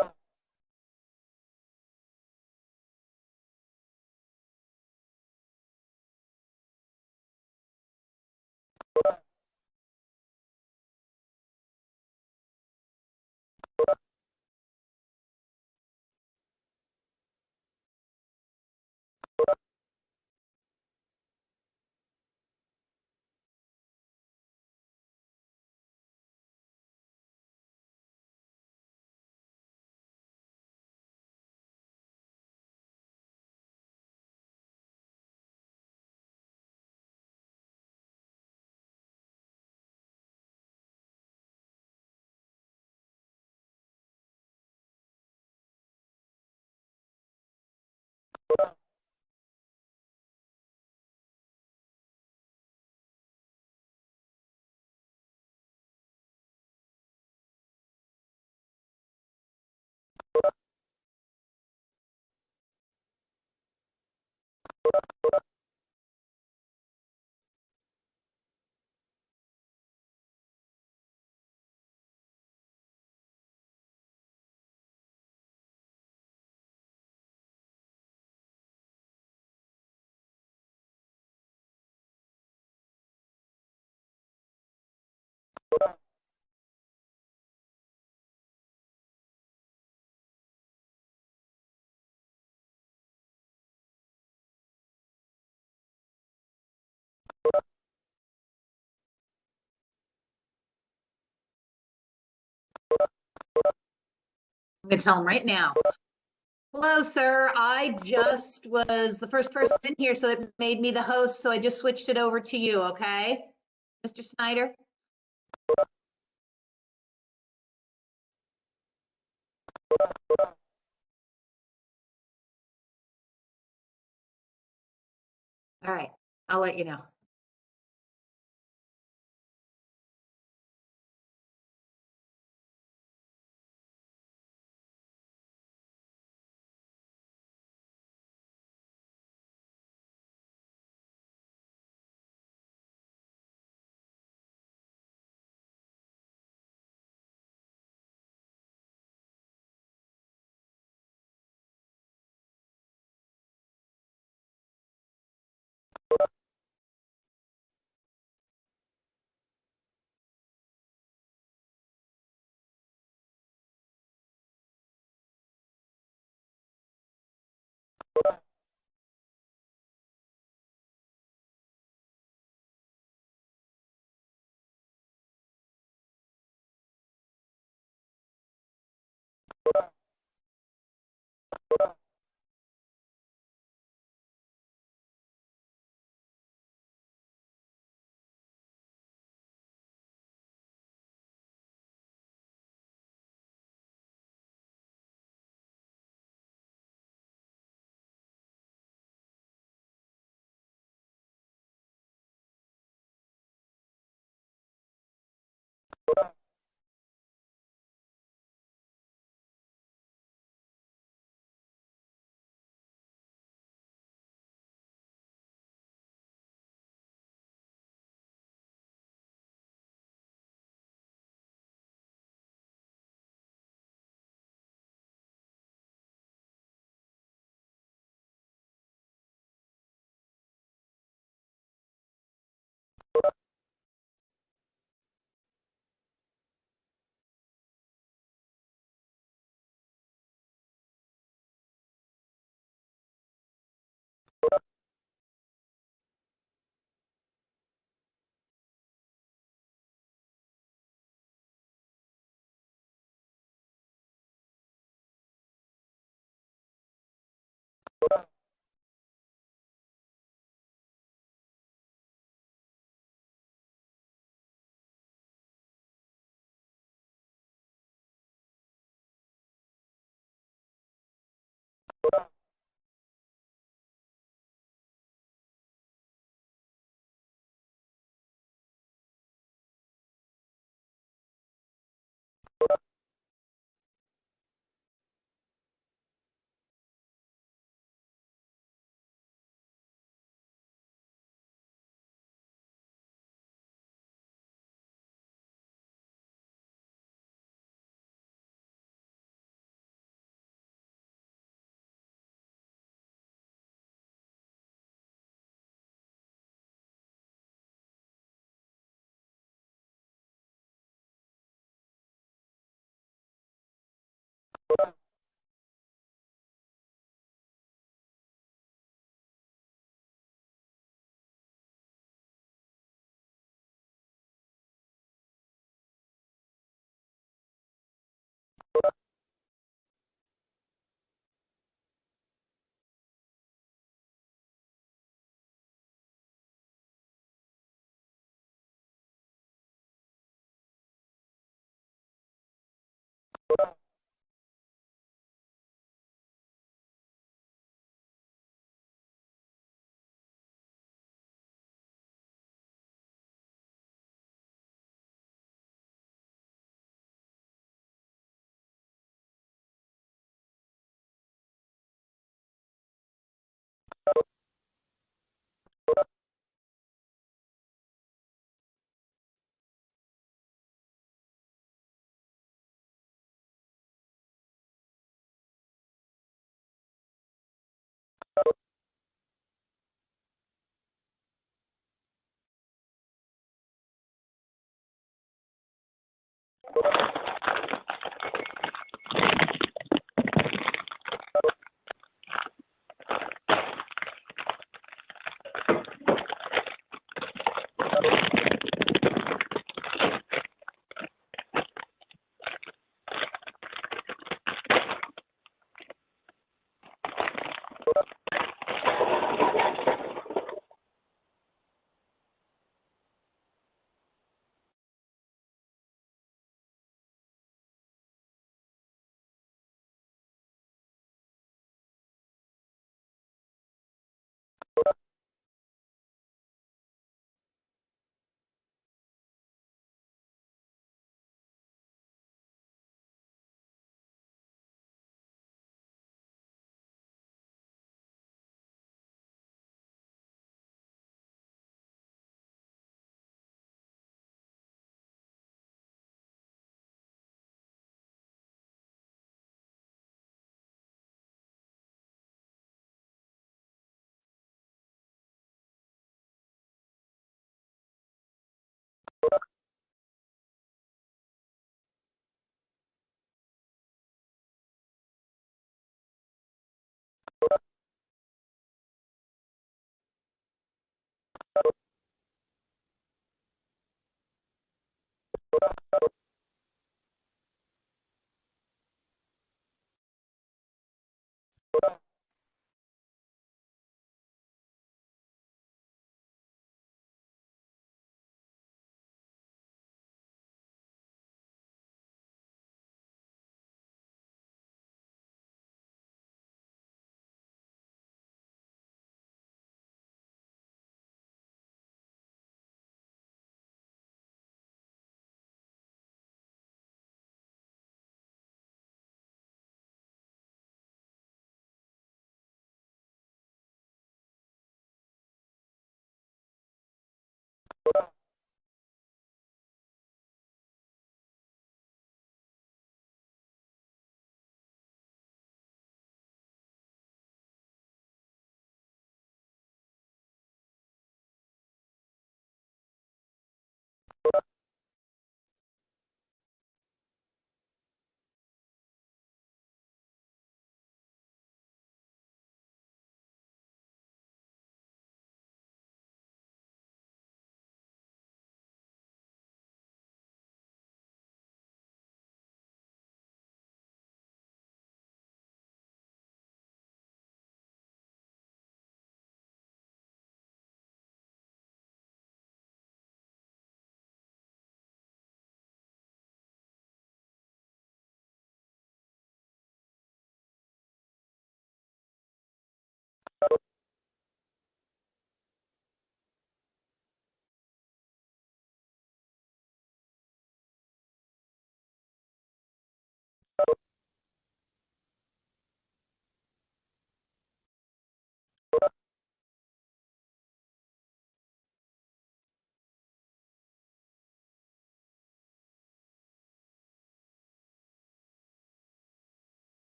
I'm gonna tell him right now. Hello, sir. I just was the first person in here, so it made me the host, so I just switched it over to you, okay? Mr. Snyder? All right, I'll let you know.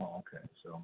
Oh, okay, so.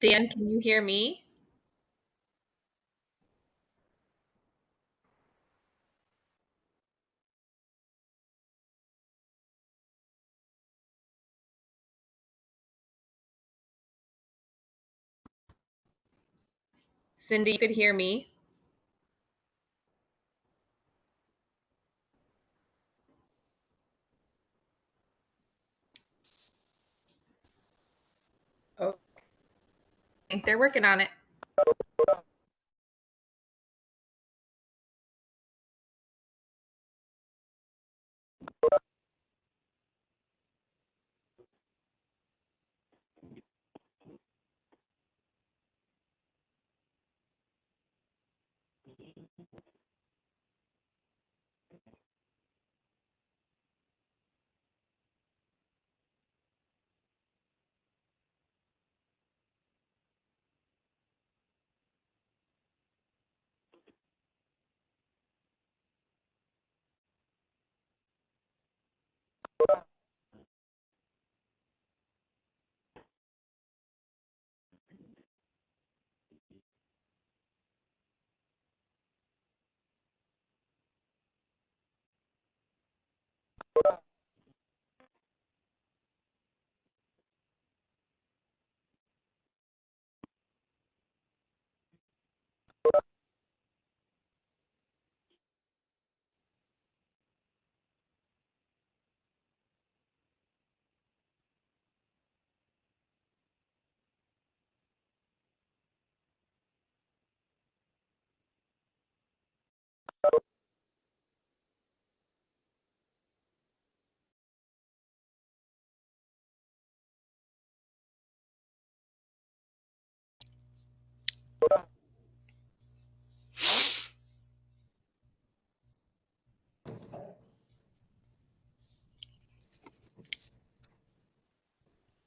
Dan, can you hear me? Cindy, you could hear me? Oh, I think they're working on it.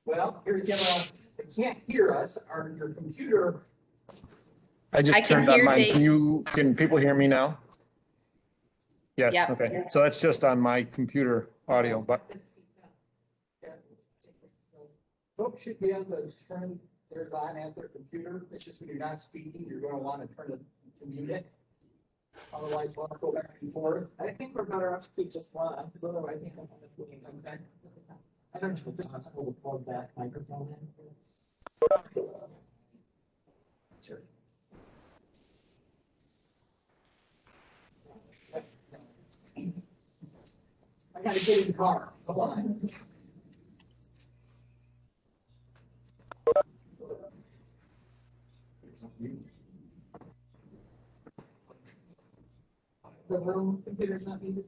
Well, here again, they can't hear us, your computer. I just I can turned on hear mine. Dave. Can people hear me now? Yes, Yep. okay. So that's just on my computer audio, but Folks should be able to turn theirs on at their computer. It's just when you're not speaking, you're gonna want to turn it to mute it. Otherwise, we'll have to go back and forth. I think we're better off to keep just one, because otherwise it's not gonna be okay. I don't know, just possible to plug that microphone in. Sure. I gotta get in the car. Come on. The room computer's not needed.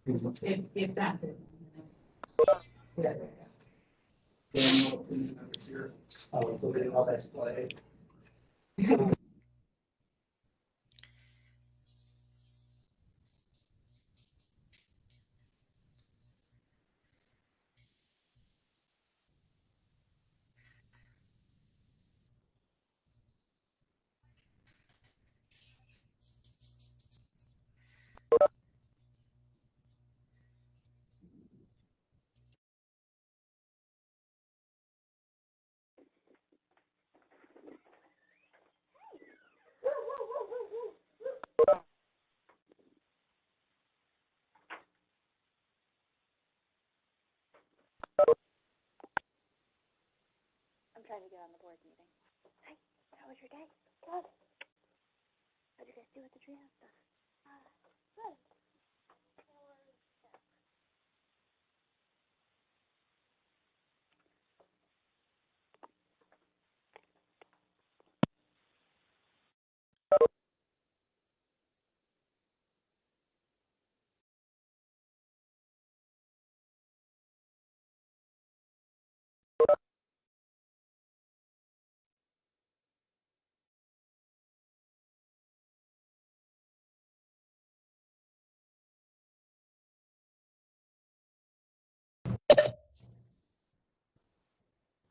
If that. Yeah. Oh, all that's play. I'm trying to get on the board meeting. Hi, how was your day? Good. What did you guys do with the treehouse stuff? Good.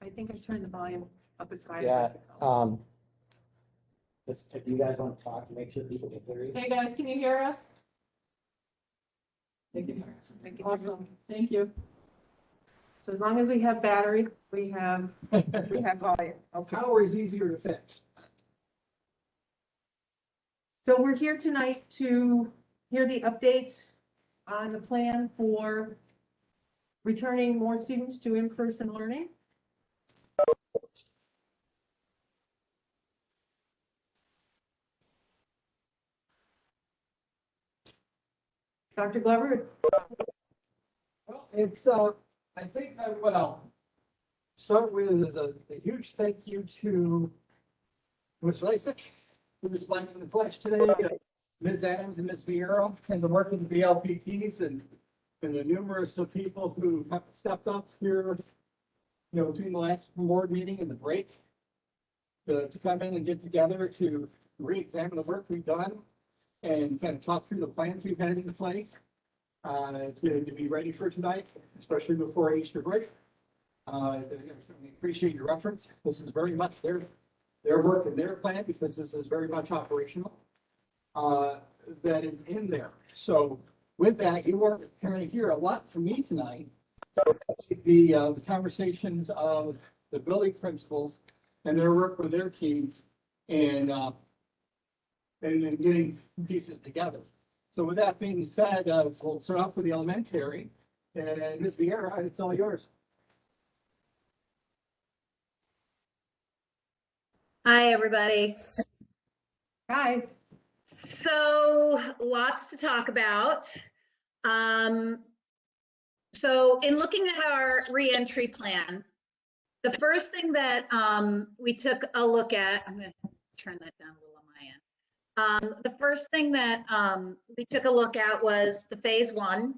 I think I turned the volume up as high as I Yeah, could go. if you guys want to talk, make sure people can hear you. Hey, guys, can you hear us? Thank you. Awesome, thank you. So as long as we have battery, we have volume, okay. Power is easier to fix. So we're here tonight to hear the updates on the plan for returning more students to in-person learning. Dr. Glover, Well, it's, I think what I'll start with is a huge thank you to Ms. Lysick, who was lighting the flash today, Ms. Adams and Ms. Vieira, and the work of the BLPTs and the numerous of people who have stepped up here, between the last board meeting and the break to come in and get together to re-examine the work we've done and kind of talk through the plans we've had into place to be ready for tonight, especially before Easter break. I certainly appreciate your reference. This is very much their work and their plan because this is very much operational that is in there. So with that, you are going to hear a lot from me tonight. The conversations of the building principals and their work with their teams and getting pieces together. So with that being said, we'll start off with the elementary. And Ms. Vieira, it's all yours. Hi, everybody. hi. So lots to talk about. So in looking at our reentry plan, the first thing that we took a look at, I'm going to turn that down a little on my end. The first thing that we took a look at was the phase one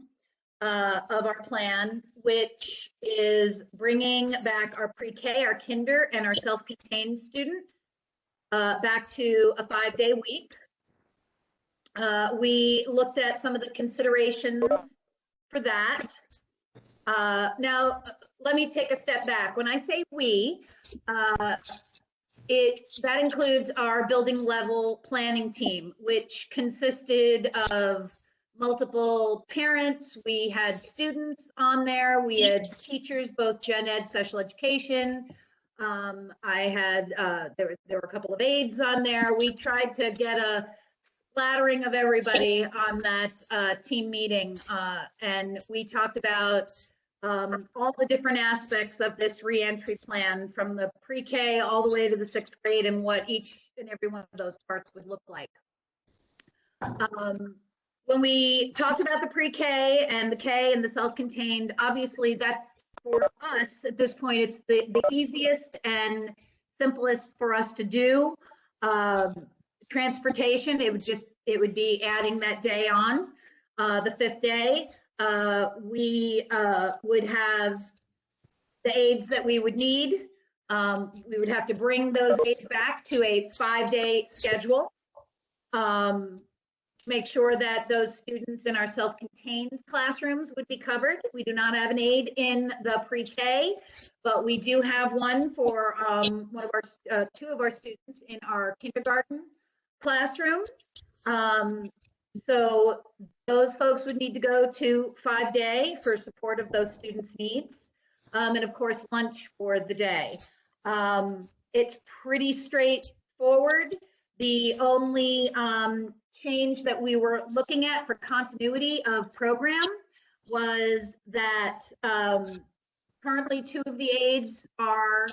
of our plan, which is bringing back our pre-K, our kinder, and our self-contained students back to a 5-day week. We looked at some of the considerations for that. Now, let me take a step back. When I say we, that includes our building level planning team, which consisted of multiple parents. We had students on there. We had teachers, both gen ed, special education. I had, there were a couple of aides on there. We tried to get a splattering of everybody on that team meeting. And we talked about all the different aspects of this reentry plan from the pre-K all the way to the 6th grade and what each and every one of those parts would look like. When we talked about the pre-K and the K and the self-contained, obviously that's for us at this point, it's the easiest and simplest for us to do. Transportation, it would be adding that day on, the 5th day. We would have the aides that we would need. We would have to bring those aides back to a 5-day schedule. Make sure that those students in our self-contained classrooms would be covered. We do not have an aide in the pre-K, but we do have one for two of our students in our kindergarten classroom. So those folks would need to go to 5-day for support of those students' needs. And of course, lunch for the day. It's pretty straightforward. The only change that we were looking at for continuity of program was that currently 2 of the aides are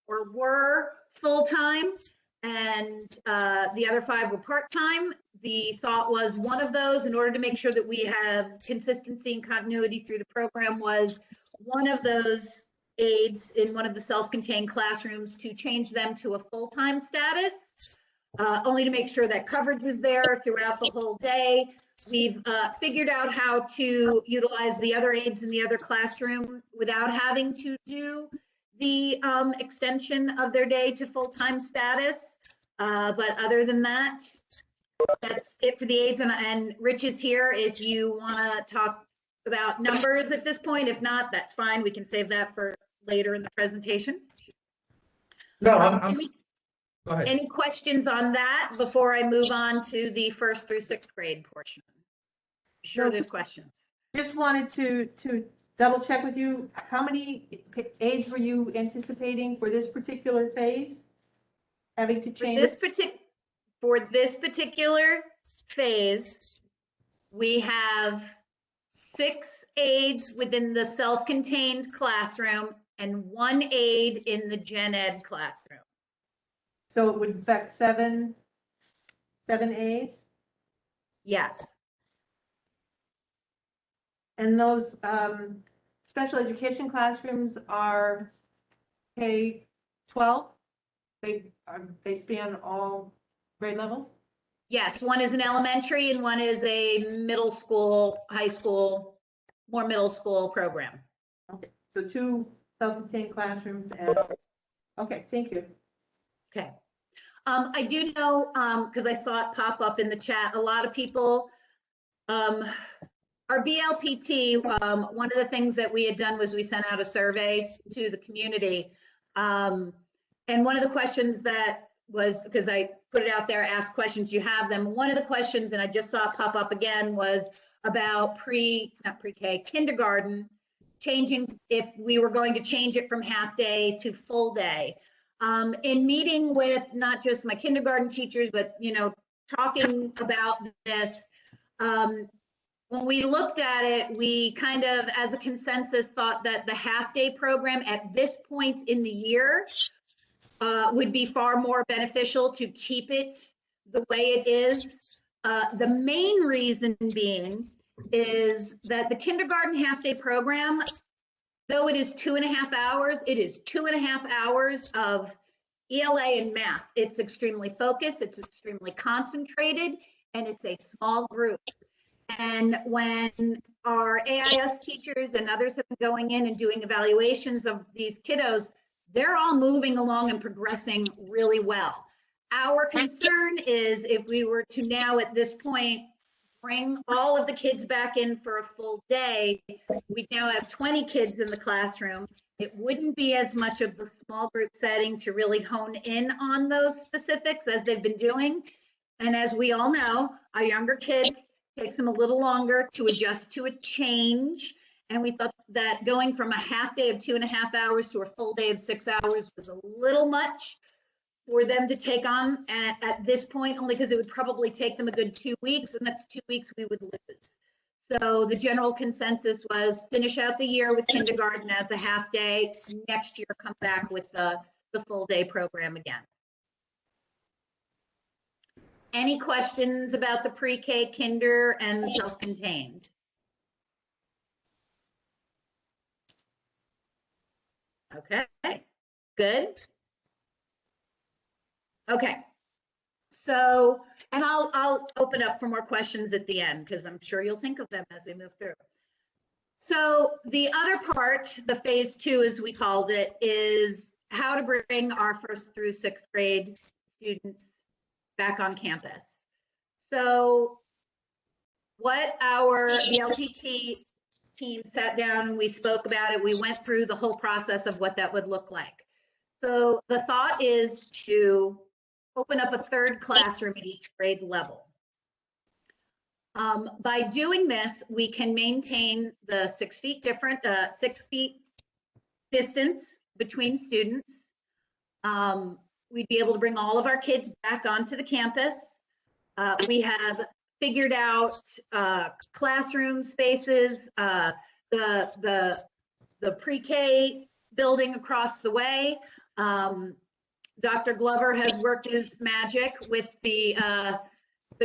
or were full-time, and the other 5 were part-time. The thought was one of those, in order to make sure that we have consistency and continuity through the program, was one of those aides in one of the self-contained classrooms to change them to a full-time status, only to make sure that coverage was there throughout the whole day. We've figured out how to utilize the other aides in the other classroom without having to do the extension of their day to full-time status. But other than that, that's it for the aides. And Rich is here if you want to talk about numbers at this point. If not, that's fine. We can save that for later in the presentation. No, go ahead. Any questions on that before I move on to the 1st through 6th grade portion? Sure, there's questions. Just wanted to double check with you, how many aides were you anticipating for this particular phase? Having to change? For this particular phase, we have 6 aides within the self-contained classroom and 1 aide in the gen ed classroom. So it would affect 7 aides? Yes. And those special education classrooms are K-12? They span all grade levels? Yes, one is an elementary and one is a middle school, high school, more middle school program. Okay, so 2 self-contained classrooms and, okay, thank you. Okay. I do know, because I saw it pop up in the chat, a lot of people, our BLPT, one of the things that we had done was we sent out a survey to the community. And one of the questions that was, because I put it out there, ask questions, you have them. One of the questions, and I just saw it pop up again, was about not pre-K, kindergarten, changing, if we were going to change it from half day to full day. In meeting with not just my kindergarten teachers, but, talking about this, when we looked at it, we kind of, as a consensus, thought that the half-day program at this point in the year would be far more beneficial to keep it the way it is. The main reason being is that the kindergarten half-day program, though it is 2.5 hours, it is 2.5 hours of ELA and math. It's extremely focused, it's extremely concentrated, and it's a small group. And when our AIS teachers and others have been going in and doing evaluations of these kiddos, they're all moving along and progressing really well. Our concern is if we were to now at this point bring all of the kids back in for a full day, we now have 20 kids in the classroom. It wouldn't be as much of the small group setting to really hone in on those specifics as they've been doing. And as we all know, our younger kids, takes them a little longer to adjust to a change. And we thought that going from a half day of 2.5 hours to a full day of 6 hours was a little much for them to take on at this point, only because it would probably take them a good 2 weeks, and that's 2 weeks we would lose. So the general consensus was finish out the year with kindergarten as a half day. Next year, come back with the full day program again. Any questions about the pre-K, kinder, and self-contained? Okay, good. Okay, so, and I'll open up for more questions at the end because I'm sure you'll think of them as we move through. So the other part, the phase 2, as we called it, is how to bring our 1st through 6th grade students back on campus. So what our BLPT team sat down and we spoke about it, we went through the whole process of what that would look like. So the thought is to open up a 3rd classroom at each grade level. By doing this, we can maintain the 6 feet different, 6 feet distance between students. We'd be able to bring all of our kids back onto the campus. We have figured out classroom spaces, the pre-K building across the way, Dr. Glover has worked his magic with the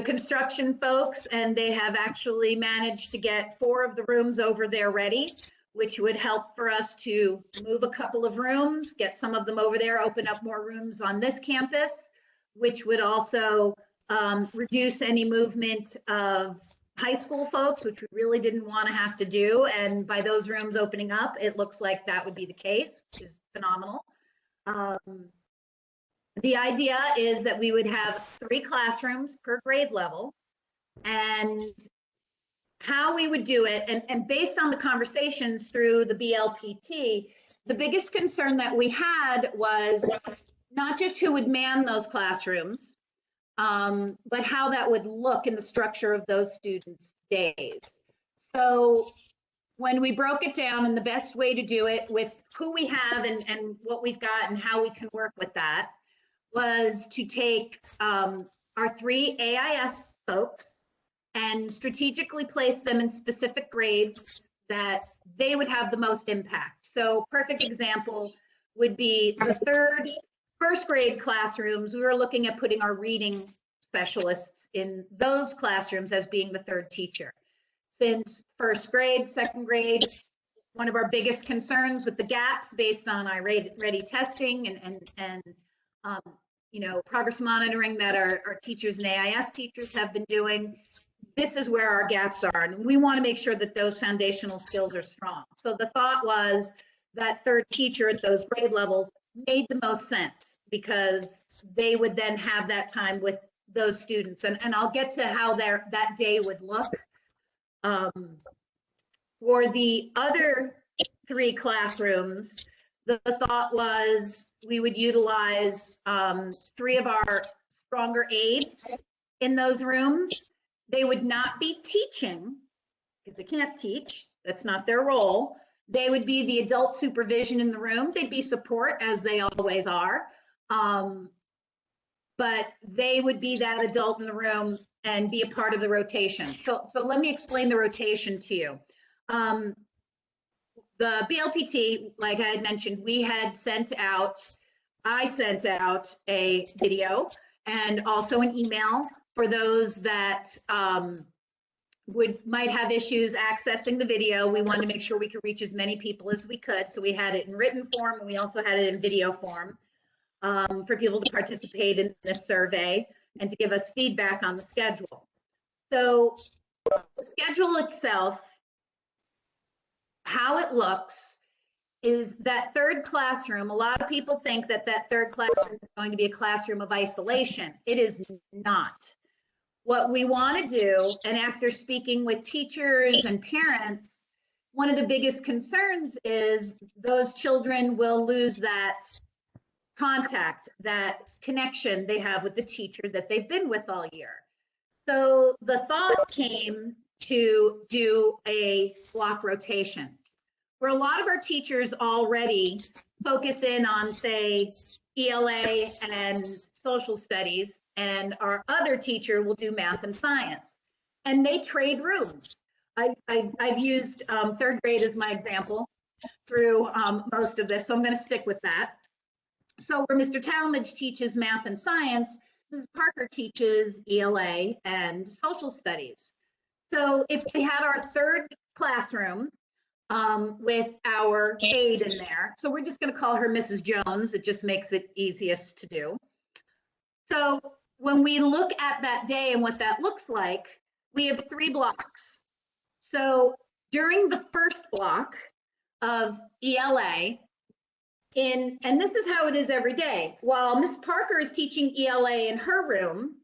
construction folks, and they have actually managed to get 4 of the rooms over there ready, which would help for us to move a couple of rooms, get some of them over there, open up more rooms on this campus, which would also reduce any movement of high school folks, which we really didn't want to have to do. And by those rooms opening up, it looks like that would be the case, which is phenomenal. The idea is that we would have 3 classrooms per grade level, and how we would do it, and based on the conversations through the BLPT, the biggest concern that we had was not just who would man those classrooms, but how that would look in the structure of those students' days. So when we broke it down, and the best way to do it with who we have and what we've got and how we can work with that, was to take our 3 AIS folks and strategically place them in specific grades that they would have the most impact. So perfect example would be the first grade classrooms. We were looking at putting our reading specialists in those classrooms as being the 3rd teacher. Since first grade, second grade, one of our biggest concerns with the gaps based on iReady testing and progress monitoring that our teachers and AIS teachers have been doing, this is where our gaps are. And we want to make sure that those foundational skills are strong. So the thought was that 3rd teacher at those grade levels made the most sense, because they would then have that time with those students. And I'll get to how that day would look. For the other 3 classrooms, the thought was we would utilize 3 of our stronger aides in those rooms. They would not be teaching, because they can't teach. That's not their role. They would be the adult supervision in the room. They'd be support, as they always are. But they would be that adult in the room and be a part of the rotation. So let me explain the rotation to you. The BLPT, like I had mentioned, I sent out a video and also an email for those that might have issues accessing the video. We wanted to make sure we could reach as many people as we could. So we had it in written form, and we also had it in video form for people to participate in this survey and to give us feedback on the schedule. So the schedule itself, how it looks, is that 3rd classroom. A lot of people think that 3rd classroom is going to be a classroom of isolation. It is not. What we want to do, and after speaking with teachers and parents, one of the biggest concerns is those children will lose that contact, that connection they have with the teacher that they've been with all year. So the thought came to do a block rotation, where a lot of our teachers already focus in on, say, ELA and social studies, and our other teacher will do math and science, and they trade rooms. I've used 3rd grade as my example through most of this, so I'm going to stick with that. So where Mr. Talmadge teaches math and science, Mrs. Parker teaches ELA and social studies. So if we had our 3rd classroom with our aide in there, so we're just going to call her Mrs. Jones. It just makes it easiest to do. So when we look at that day and what that looks like, we have 3 blocks. So during the first block of ELA, and this is how it is every day. While Ms. Parker is teaching ELA in her room,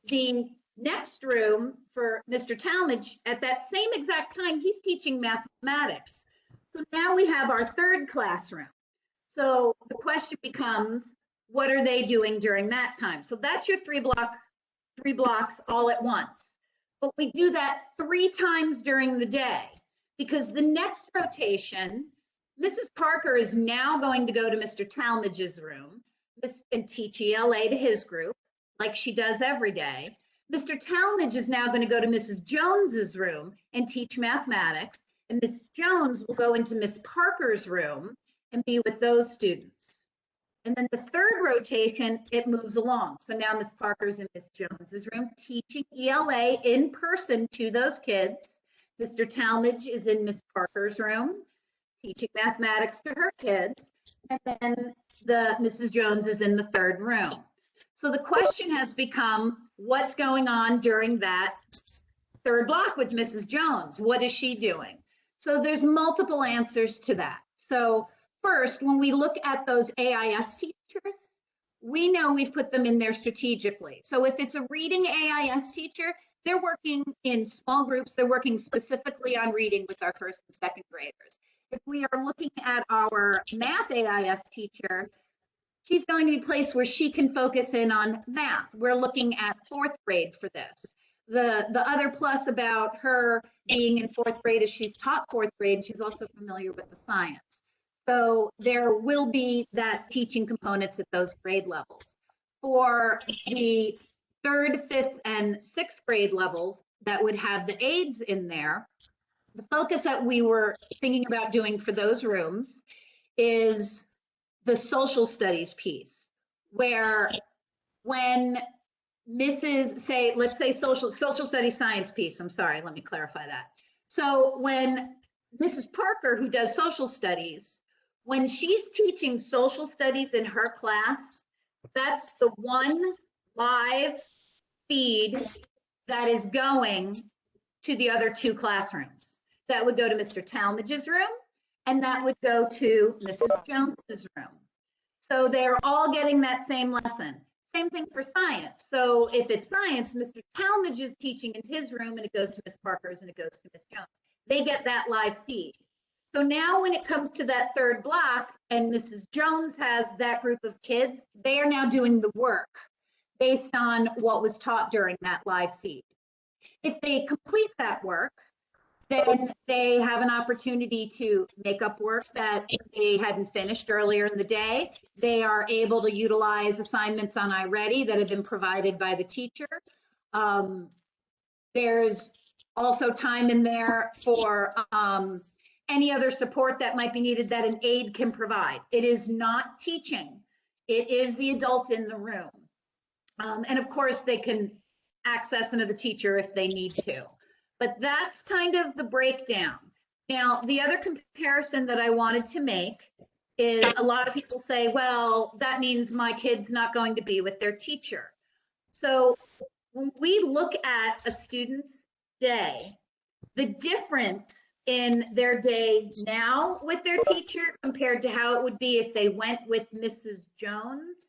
the next room for Mr. Talmadge, at that same exact time, he's teaching mathematics. So now we have our 3rd classroom. So the question becomes, what are they doing during that time? So that's your 3 blocks all at once. But we do that 3 times during the day, because the next rotation, Mrs. Parker is now going to go to Mr. Talmadge's room and teach ELA to his group, like she does every day. Mr. Talmadge is now going to go to Mrs. Jones's room and teach mathematics, and Miss Jones will go into Miss Parker's room and be with those students. And then the third rotation, it moves along. So now Miss Parker's in Miss Jones's room teaching ELA in person to those kids. Mr. Talmadge is in Miss Parker's room teaching mathematics to her kids. And then Mrs. Jones is in the third room. So the question has become, what's going on during that third block with Mrs. Jones? What is she doing? So there's multiple answers to that. So first, when we look at those AIS teachers, we know we've put them in there strategically. So if it's a reading AIS teacher, they're working in small groups. They're working specifically on reading with our first and second graders. If we are looking at our math AIS teacher, she's going to be placed where she can focus in on math. We're looking at fourth grade for this. The other plus about her being in fourth grade is she's taught fourth grade. She's also familiar with the science. So there will be that teaching components at those grade levels. For the third, fifth, and sixth grade levels that would have the aides in there, the focus that we were thinking about doing for those rooms is the social studies piece, where when let's say social studies science piece, I'm sorry, let me clarify that. So when Mrs. Parker, who does social studies, when she's teaching social studies in her class, that's the one live feed that is going to the other two classrooms. That would go to Mr. Talmadge's room, and that would go to Mrs. Jones's room. So they're all getting that same lesson. Same thing for science. So if it's science, Mr. Talmadge is teaching in his room, and it goes to Miss Parker's, and it goes to Miss Jones. They get that live feed. So now when it comes to that third block, and Mrs. Jones has that group of kids, they are now doing the work based on what was taught during that live feed. If they complete that work, then they have an opportunity to make up work that they hadn't finished earlier in the day. They are able to utilize assignments on iReady that have been provided by the teacher. There's also time in there for any other support that might be needed that an aide can provide. It is not teaching. It is the adult in the room. And of course, they can access another teacher if they need to. But that's kind of the breakdown. Now, the other comparison that I wanted to make is a lot of people say, well, that means my kid's not going to be with their teacher. So when we look at a student's day, the difference in their day now with their teacher compared to how it would be if they went with Mrs. Jones,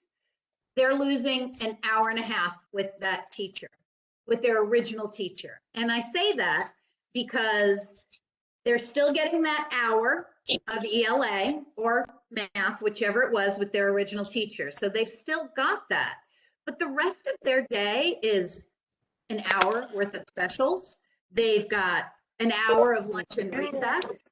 they're losing an hour and a half with that teacher, with their original teacher. And I say that because they're still getting that hour of ELA or math, whichever it was, with their original teacher. So they've still got that. But the rest of their day is an hour worth of specials. They've got an hour of lunch and recess.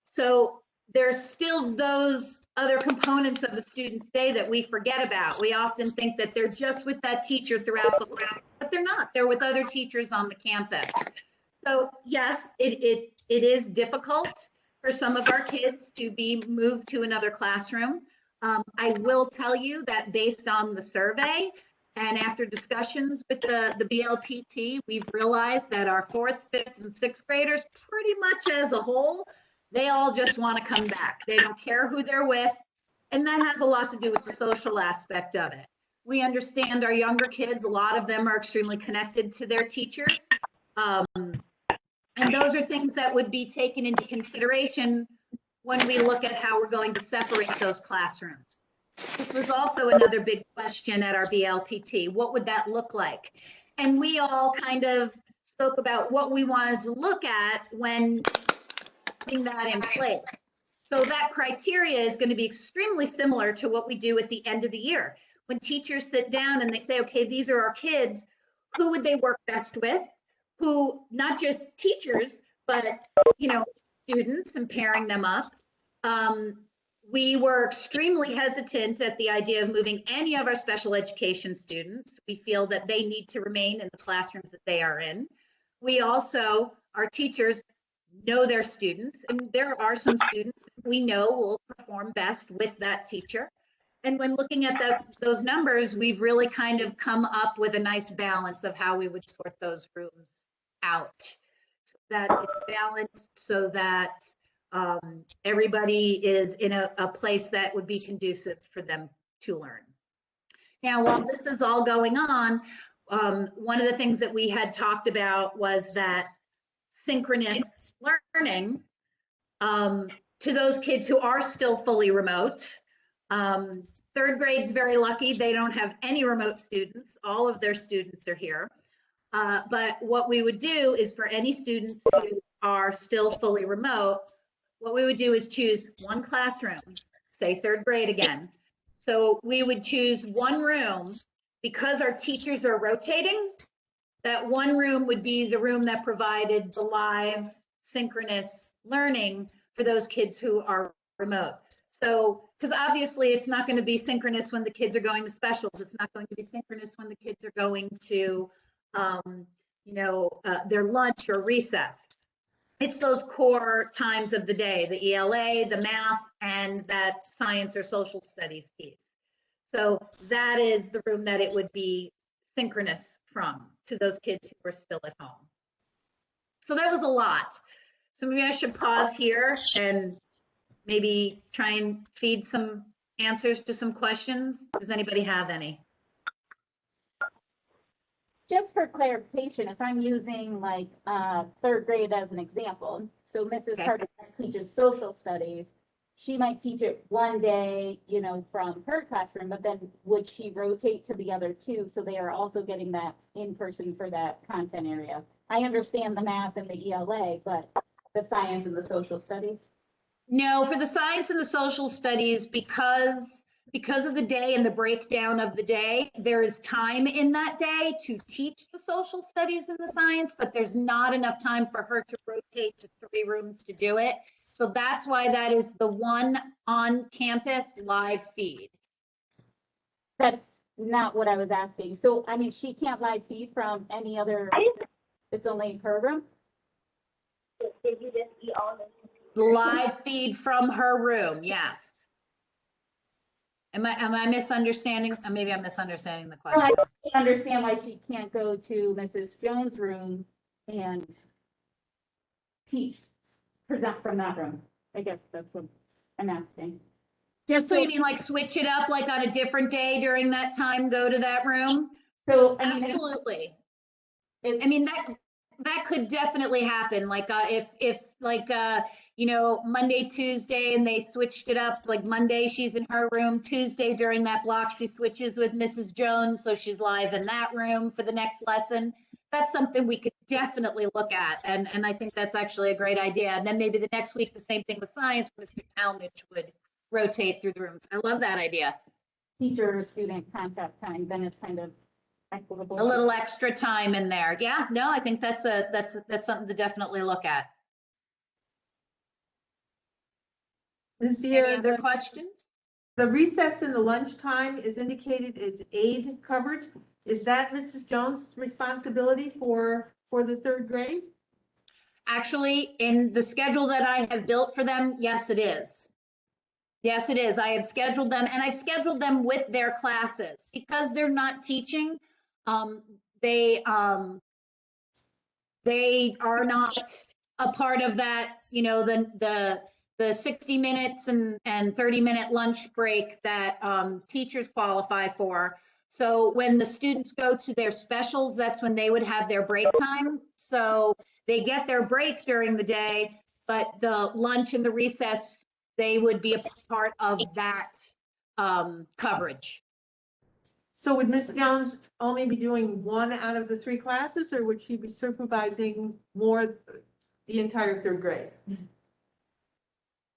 So there's still those other components of a student's day that we forget about. We often think that they're just with that teacher throughout the whole, but they're not. They're with other teachers on the campus. So yes, it is difficult for some of our kids to be moved to another classroom. I will tell you that based on the survey and after discussions with the BLPT, we've realized that our fourth, fifth, and sixth graders, pretty much as a whole, they all just want to come back. They don't care who they're with. And that has a lot to do with the social aspect of it. We understand our younger kids, a lot of them are extremely connected to their teachers. And those are things that would be taken into consideration when we look at how we're going to separate those classrooms. This was also another big question at our BLPT. What would that look like? And we all kind of spoke about what we wanted to look at when putting that in place. So that criteria is going to be extremely similar to what we do at the end of the year. When teachers sit down and they say, okay, these are our kids, who would they work best with? Who, not just teachers, but, you know, students, and pairing them up. We were extremely hesitant at the idea of moving any of our special education students. We feel that they need to remain in the classrooms that they are in. We also, our teachers know their students, and there are some students that we know will perform best with that teacher. And when looking at those numbers, we've really kind of come up with a nice balance of how we would sort those rooms out. So that it's balanced so that everybody is in a place that would be conducive for them to learn. Now, while this is all going on, one of the things that we had talked about was that synchronous learning to those kids who are still fully remote. Third grade's very lucky. They don't have any remote students. All of their students are here. But what we would do is for any students who are still fully remote, what we would do is choose one classroom, say third grade again. So we would choose one room because our teachers are rotating. That one room would be the room that provided the live synchronous learning for those kids who are remote. So, because obviously it's not going to be synchronous when the kids are going to specials. It's not going to be synchronous when the kids are going to, their lunch or recess. It's those core times of the day, the ELA, the math, and that science or social studies piece. So that is the room that it would be synchronous from to those kids who are still at home. So that was a lot. So maybe I should pause here and maybe try and feed some answers to some questions. Does anybody have any? Just for clarification, if I'm using like third grade as an example, so Mrs. Okay. Carter teaches social studies, she might teach it one day, from her classroom, but then would she rotate to the other two so they are also getting that in person for that content area? I understand the math and the ELA, but the science and the social studies? No, for the science and the social studies, because of the day and the breakdown of the day, there is time in that day to teach the social studies and the science, but there's not enough time for her to rotate to 3 rooms to do it. So that's why that is the one on-campus live feed. That's not what I was asking. So, I mean, she can't live feed from any other, it's only her room? The live feed from her room, yes. Am I misunderstanding? Maybe I'm misunderstanding the No, I question. don't understand why she can't go to Mrs. Jones' room and present from that room. I guess that's what I'm asking. Just So you mean like switch it up, like on a different day during that time, go to that room? So, I mean, Absolutely. it's- I mean, that could definitely happen. Like if Monday, Tuesday, and they switched it up, like Monday she's in her room, Tuesday during that block, she switches with Mrs. Jones. So she's live in that room for the next lesson. That's something we could definitely look at. And I think that's actually a great idea. And then maybe the next week, the same thing with science, Mr. Talmadge would rotate through the rooms. I love that idea. teacher or student contact time, then it's kind of equitable. A little extra time in there. Yeah, no, I think that's something to definitely look at. Ms. Any Vieira, other questions? the recess and the lunchtime is indicated as aid coverage. Is that Mrs. Jones' responsibility for the third grade? Actually, in the schedule that I have built for them, yes, it is. Yes, it is. I have scheduled them, and I've scheduled them with their classes because they're not teaching. They are not a part of that, the 60 minutes and 30-minute lunch break that teachers qualify for. So when the students go to their specials, that's when they would have their break time. So they get their break during the day, but the lunch and the recess, they would be a part of that coverage. So would Ms. Jones only be doing 1 out of the 3 classes, or would she be supervising the entire third grade?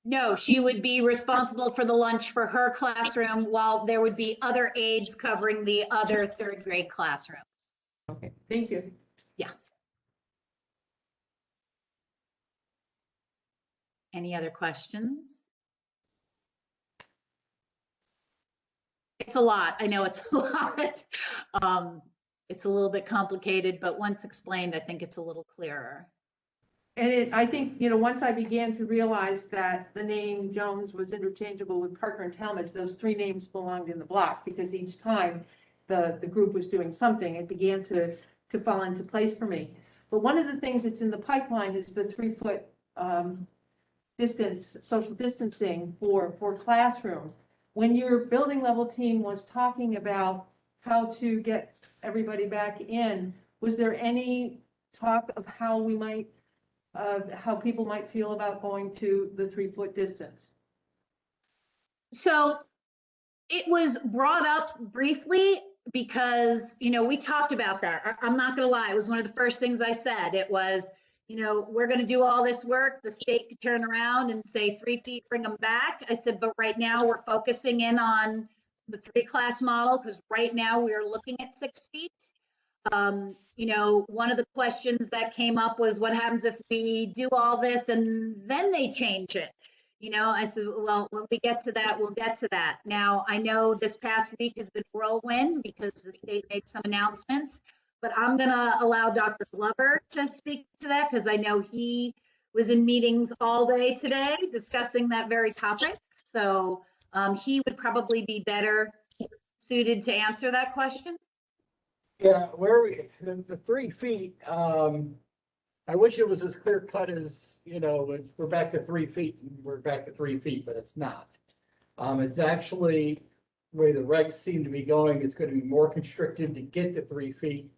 No, she would be responsible for the lunch for her classroom, while there would be other aides covering the other third grade classrooms. Okay, thank you. Yes. Any other questions? It's a lot. I know it's a lot. It's a little bit complicated, but once explained, I think it's a little clearer. I think, once I began to realize that the name Jones was interchangeable with Parker and Talmadge, those three names belonged in the block, because each time the group was doing something, it began to fall into place for me. But one of the things that's in the pipeline is the 3-foot distance, social distancing for classrooms. When your building level team was talking about how to get everybody back in, was there any talk of how we might, how people might feel about going to the 3-foot distance? So it was brought up briefly because, we talked about that. I'm not going to lie. It was one of the first things I said. It was, we're going to do all this work. The state could turn around and say 3 feet, bring them back. I said, but right now we're focusing in on the 3-class model because right now we're looking at 6 feet. One of the questions that came up was what happens if we do all this and then they change it? I said, well, when we get to that, we'll get to that. Now, I know this past week has been whirlwind because the state made some announcements, but I'm going to allow Dr. Glover to speak to that because I know he was in meetings all day today discussing that very topic. So he would probably be better suited to answer that question. Yeah, the 3 feet, I wish it was as clear cut as, we're back to 3 feet, we're back to 3 feet, but it's not. It's actually, the way the regs seem to be going, it's going to be more constricted to get to 3 feet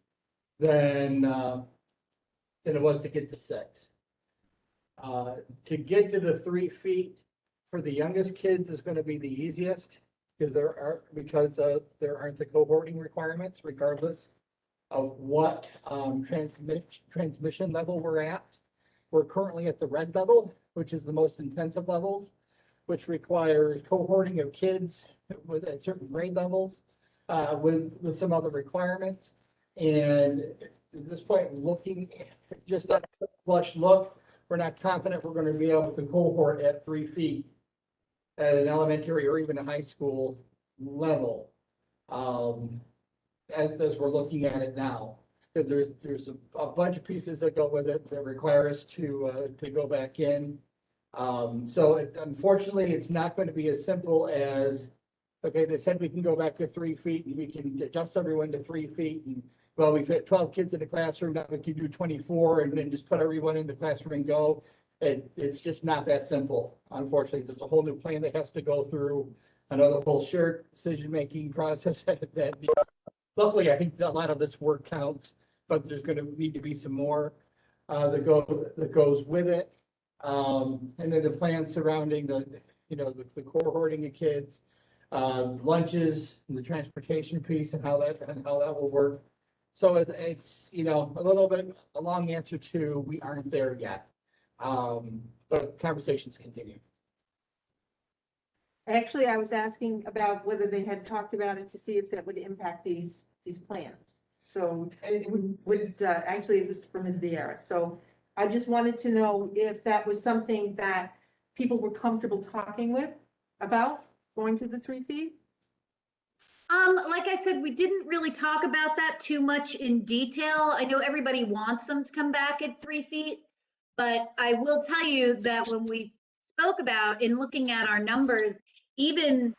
than it was to get to 6. To get to the 3 feet for the youngest kids is going to be the easiest because there aren't the cohorting requirements regardless of what transmission level we're at. We're currently at the red level, which is the most intensive levels, which requires cohorting of kids at certain grade levels with some other requirements. And at this point, looking just at a flush look, we're not confident we're going to be able to cohort at 3 feet at an elementary or even a high school level. As we're looking at it now, because there's a bunch of pieces that go with it that require us to go back in. So unfortunately, it's not going to be as simple as, okay, they said we can go back to 3 feet and we can adjust everyone to 3 feet. And well, we've hit 12 kids in the classroom, now we can do 24 and then just put everyone in the classroom and go. It's just not that simple. Unfortunately, there's a whole new plan that has to go through another whole shared decision-making process that luckily, I think a lot of this work counts, but there's going to need to be some more that goes with it. And then the plans surrounding the cohorting of kids, lunches, and the transportation piece, and how that will work. So it's a little bit a long answer to we aren't there yet, but conversations continue. Actually, I was asking about whether they had talked about it to see if that would impact these plans. So actually it was from Ms. Vieira. So I just wanted to know if that was something that people were comfortable talking about going to the 3 feet. Like I said, we didn't really talk about that too much in detail. I know everybody wants them to come back at 3 feet, but I will tell you that when we spoke about in looking at our numbers, even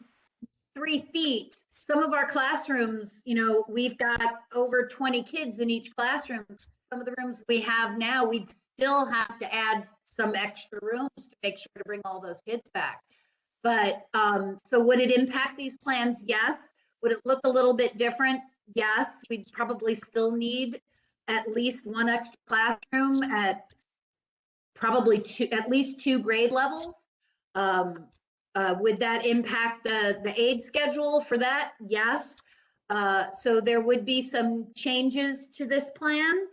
3 feet, some of our classrooms, we've got over 20 kids in each classroom. Some of the rooms we have now, we'd still have to add some extra rooms to make sure to bring all those kids back. But so would it impact these plans? Yes. Would it look a little bit different? Yes. We'd probably still need at least one extra classroom at probably at least 2 grade levels. Would that impact the aid schedule for that? Yes. So there would be some changes to this plan.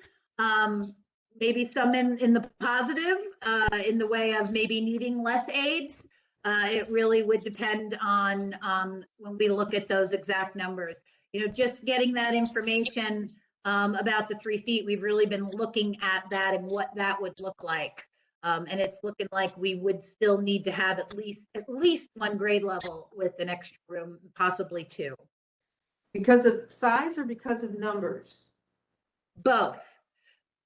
Maybe some in the positive, in the way of maybe needing less aides. It really would depend on when we look at those exact numbers. Just getting that information about the 3 feet, we've really been looking at that and what that would look like. And it's looking like we would still need to have at least 1 grade level with an extra room, possibly 2. Because of size or because of numbers? Both.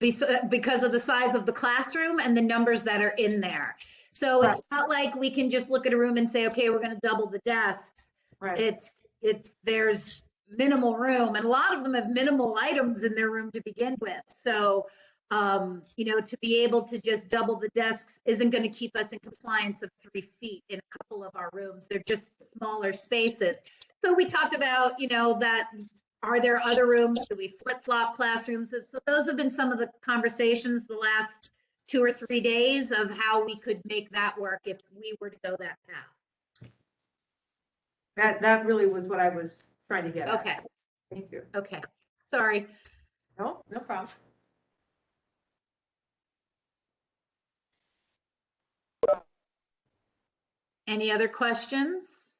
because of the size of the classroom and the numbers that are in there. So it's not like we can just look at a room and say, okay, we're going to double the desks. Right. There's minimal room, and a lot of them have minimal items in their room to begin with. So, to be able to just double the desks isn't going to keep us in compliance of 3 feet in a couple of our rooms. They're just smaller spaces. So we talked about, that are there other rooms? Do we flip-flop classrooms? So those have been some of the conversations the last 2 or 3 days of how we could make that work if we were to go that path. That really was what I was trying to get at. Okay, Thank you. okay. Sorry. No problem. Any other questions?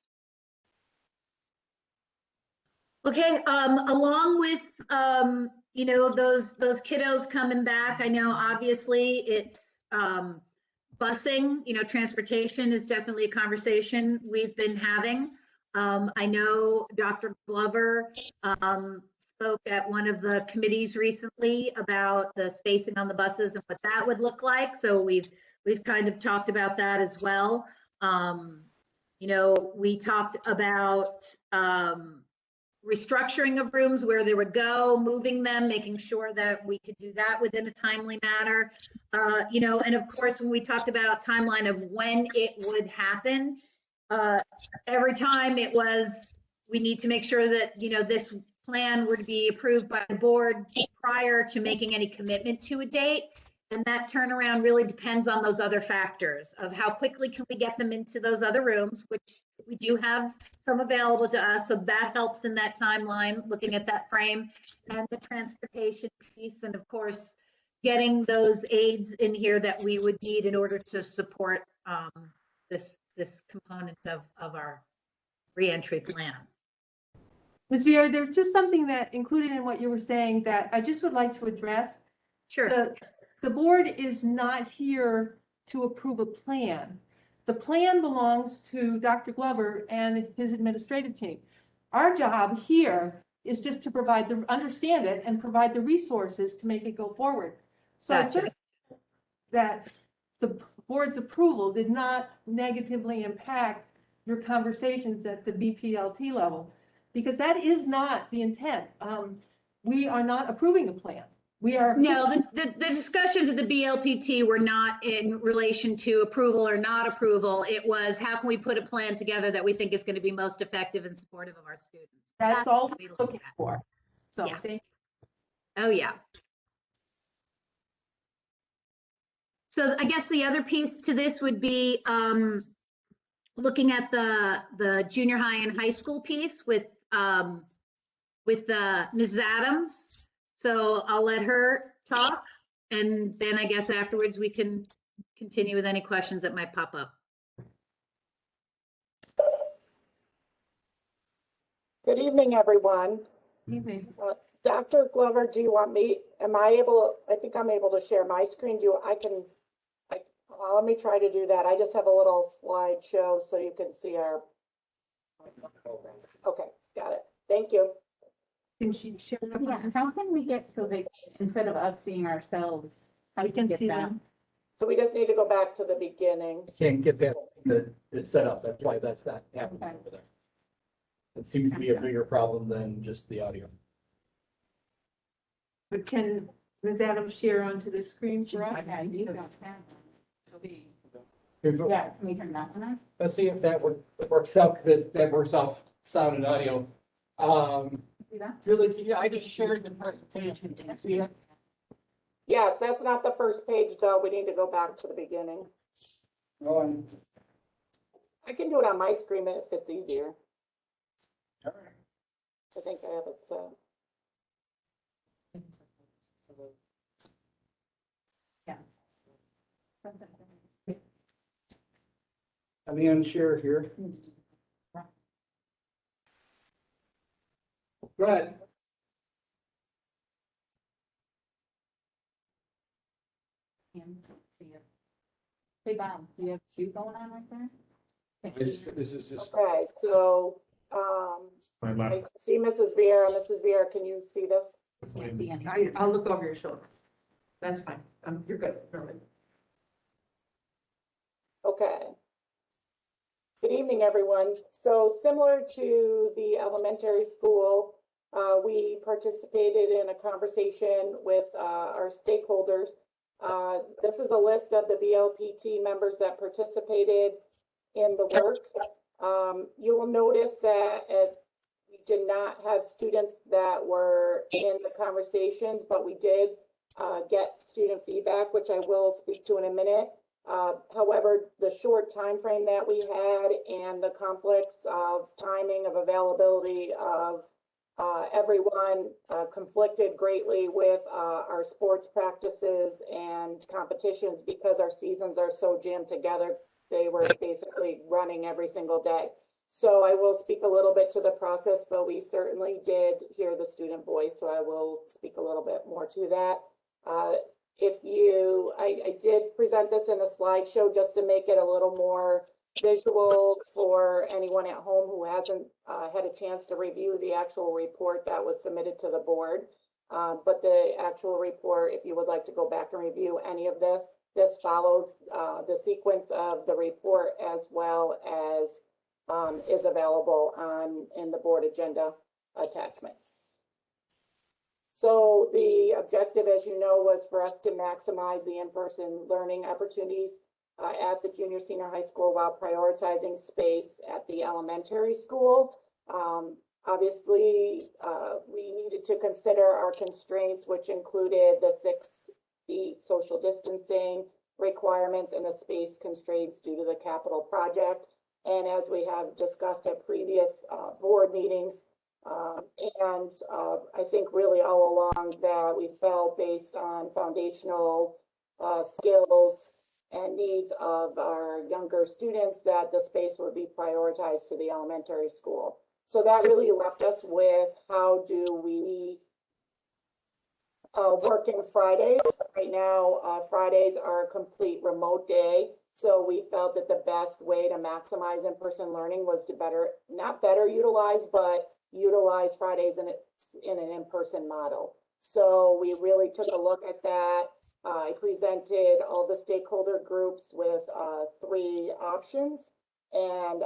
Okay, along with, those kiddos coming back, I know obviously it's, busing, transportation is definitely a conversation we've been having. I know Dr. Glover, spoke at one of the committees recently about the spacing on the buses and what that would look like. So we've kind of talked about that as well. We talked about, restructuring of rooms, where they would go, moving them, making sure that we could do that within a timely manner. And of course, when we talked about timeline of when it would happen, every time it was, we need to make sure that, this plan would be approved by the board prior to making any commitment to a date. And that turnaround really depends on those other factors of how quickly can we get them into those other rooms, which we do have some available to us. So that helps in that timeline, looking at that frame, and the transportation piece. And of course, getting those aids in here that we would need in order to support this component of our reentry plan. Ms. Viera, there's just something that included in what you were saying that I just would like to address. Sure. The board is not here to approve a plan. The plan belongs to Dr. Glover and his administrative team. Our job here is just to understand it and provide the resources to make it go forward. So Gotcha. certainly that the board's approval did not negatively impact your conversations at the BPLT level, because that is not the intent. We are not approving a plan. We are. No, the discussions at the BLPT were not in relation to approval or not approval. It was, how can we put a plan together that we think is going to be most effective and supportive of our students? That's all what we we're look looking at. for. So Yeah. thank Oh, yeah. So I guess the other piece to this would be looking at the junior high and high school piece with Mrs. Adams. So I'll let her talk, and then I guess afterwards we can continue with any questions that might pop up. Good evening, everyone. evening. Dr. Glover, do you want me, I think I'm able to share my screen. Let me try to do that. I just have a little slideshow so you can see our. Okay, got it. Thank you. Can she share it? Yeah, how can we get so that instead of us seeing ourselves, how We we can can get see that? them. So we just need to go back to the beginning. Can't get that, it's set up, that's why that's not happening Okay. over there. It seems to be a bigger problem than just the audio. But can Ms. Adams share onto the screen for us? Okay, you don't have that. Here's what- Yeah, can we turn that one on? Let's see if that works out, that works off sound and audio. See that? Really, I just shared the presentation, can you see it? Yes, that's not the first page, though. We need to go back to the beginning. Oh, I can do it on my screen if it's easier. all right. I think I have it set. Yeah. Let me unshare here. Go ahead. Hey, Bob, do you have two going on right there? This is just Okay, so, my I left. see Mrs. Vieira. Mrs. Vieira, can you see this? Can't see anything. I'll look over your shoulder. That's fine. You're good. Norman. Okay. Good evening, everyone. So similar to the elementary school, we participated in a conversation with our stakeholders. This is a list of the BLPT members that participated in the work. You will notice that we did not have students that were in the conversations, but we did get student feedback, which I will speak to in a minute. However, the short time frame that we had and the conflicts of timing, of availability of everyone conflicted greatly with our sports practices and competitions because our seasons are so jammed together. They were basically running every single day. So I will speak a little bit to the process, but we certainly did hear the student voice, so I will speak a little bit more to that. I did present this in a slideshow just to make it a little more visual for anyone at home who hasn't had a chance to review the actual report that was submitted to the board. But the actual report, if you would like to go back and review any of this, this follows the sequence of the report as well as is available in the board agenda attachments. So the objective, as you know, was for us to maximize the in-person learning opportunities at the junior senior high school while prioritizing space at the elementary school. Obviously, we needed to consider our constraints, which included the 6 feet social distancing requirements and the space constraints due to the capital project. And as we have discussed at previous board meetings, I think really all along that we felt based on foundational skills and needs of our younger students that the space would be prioritized to the elementary school. So that really left us with how do we work in Fridays. Right now, Fridays are a complete remote day. So we felt that the best way to maximize in-person learning was to not better utilize, but utilize Fridays in an in-person model. So we really took a look at that. I presented all the stakeholder groups with 3 options. And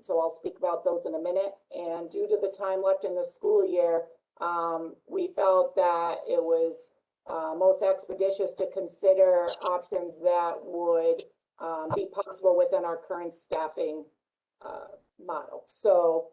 so I'll speak about those in a minute. And due to the time left in the school year, we felt that it was most expeditious to consider options that would be possible within our current staffing model. So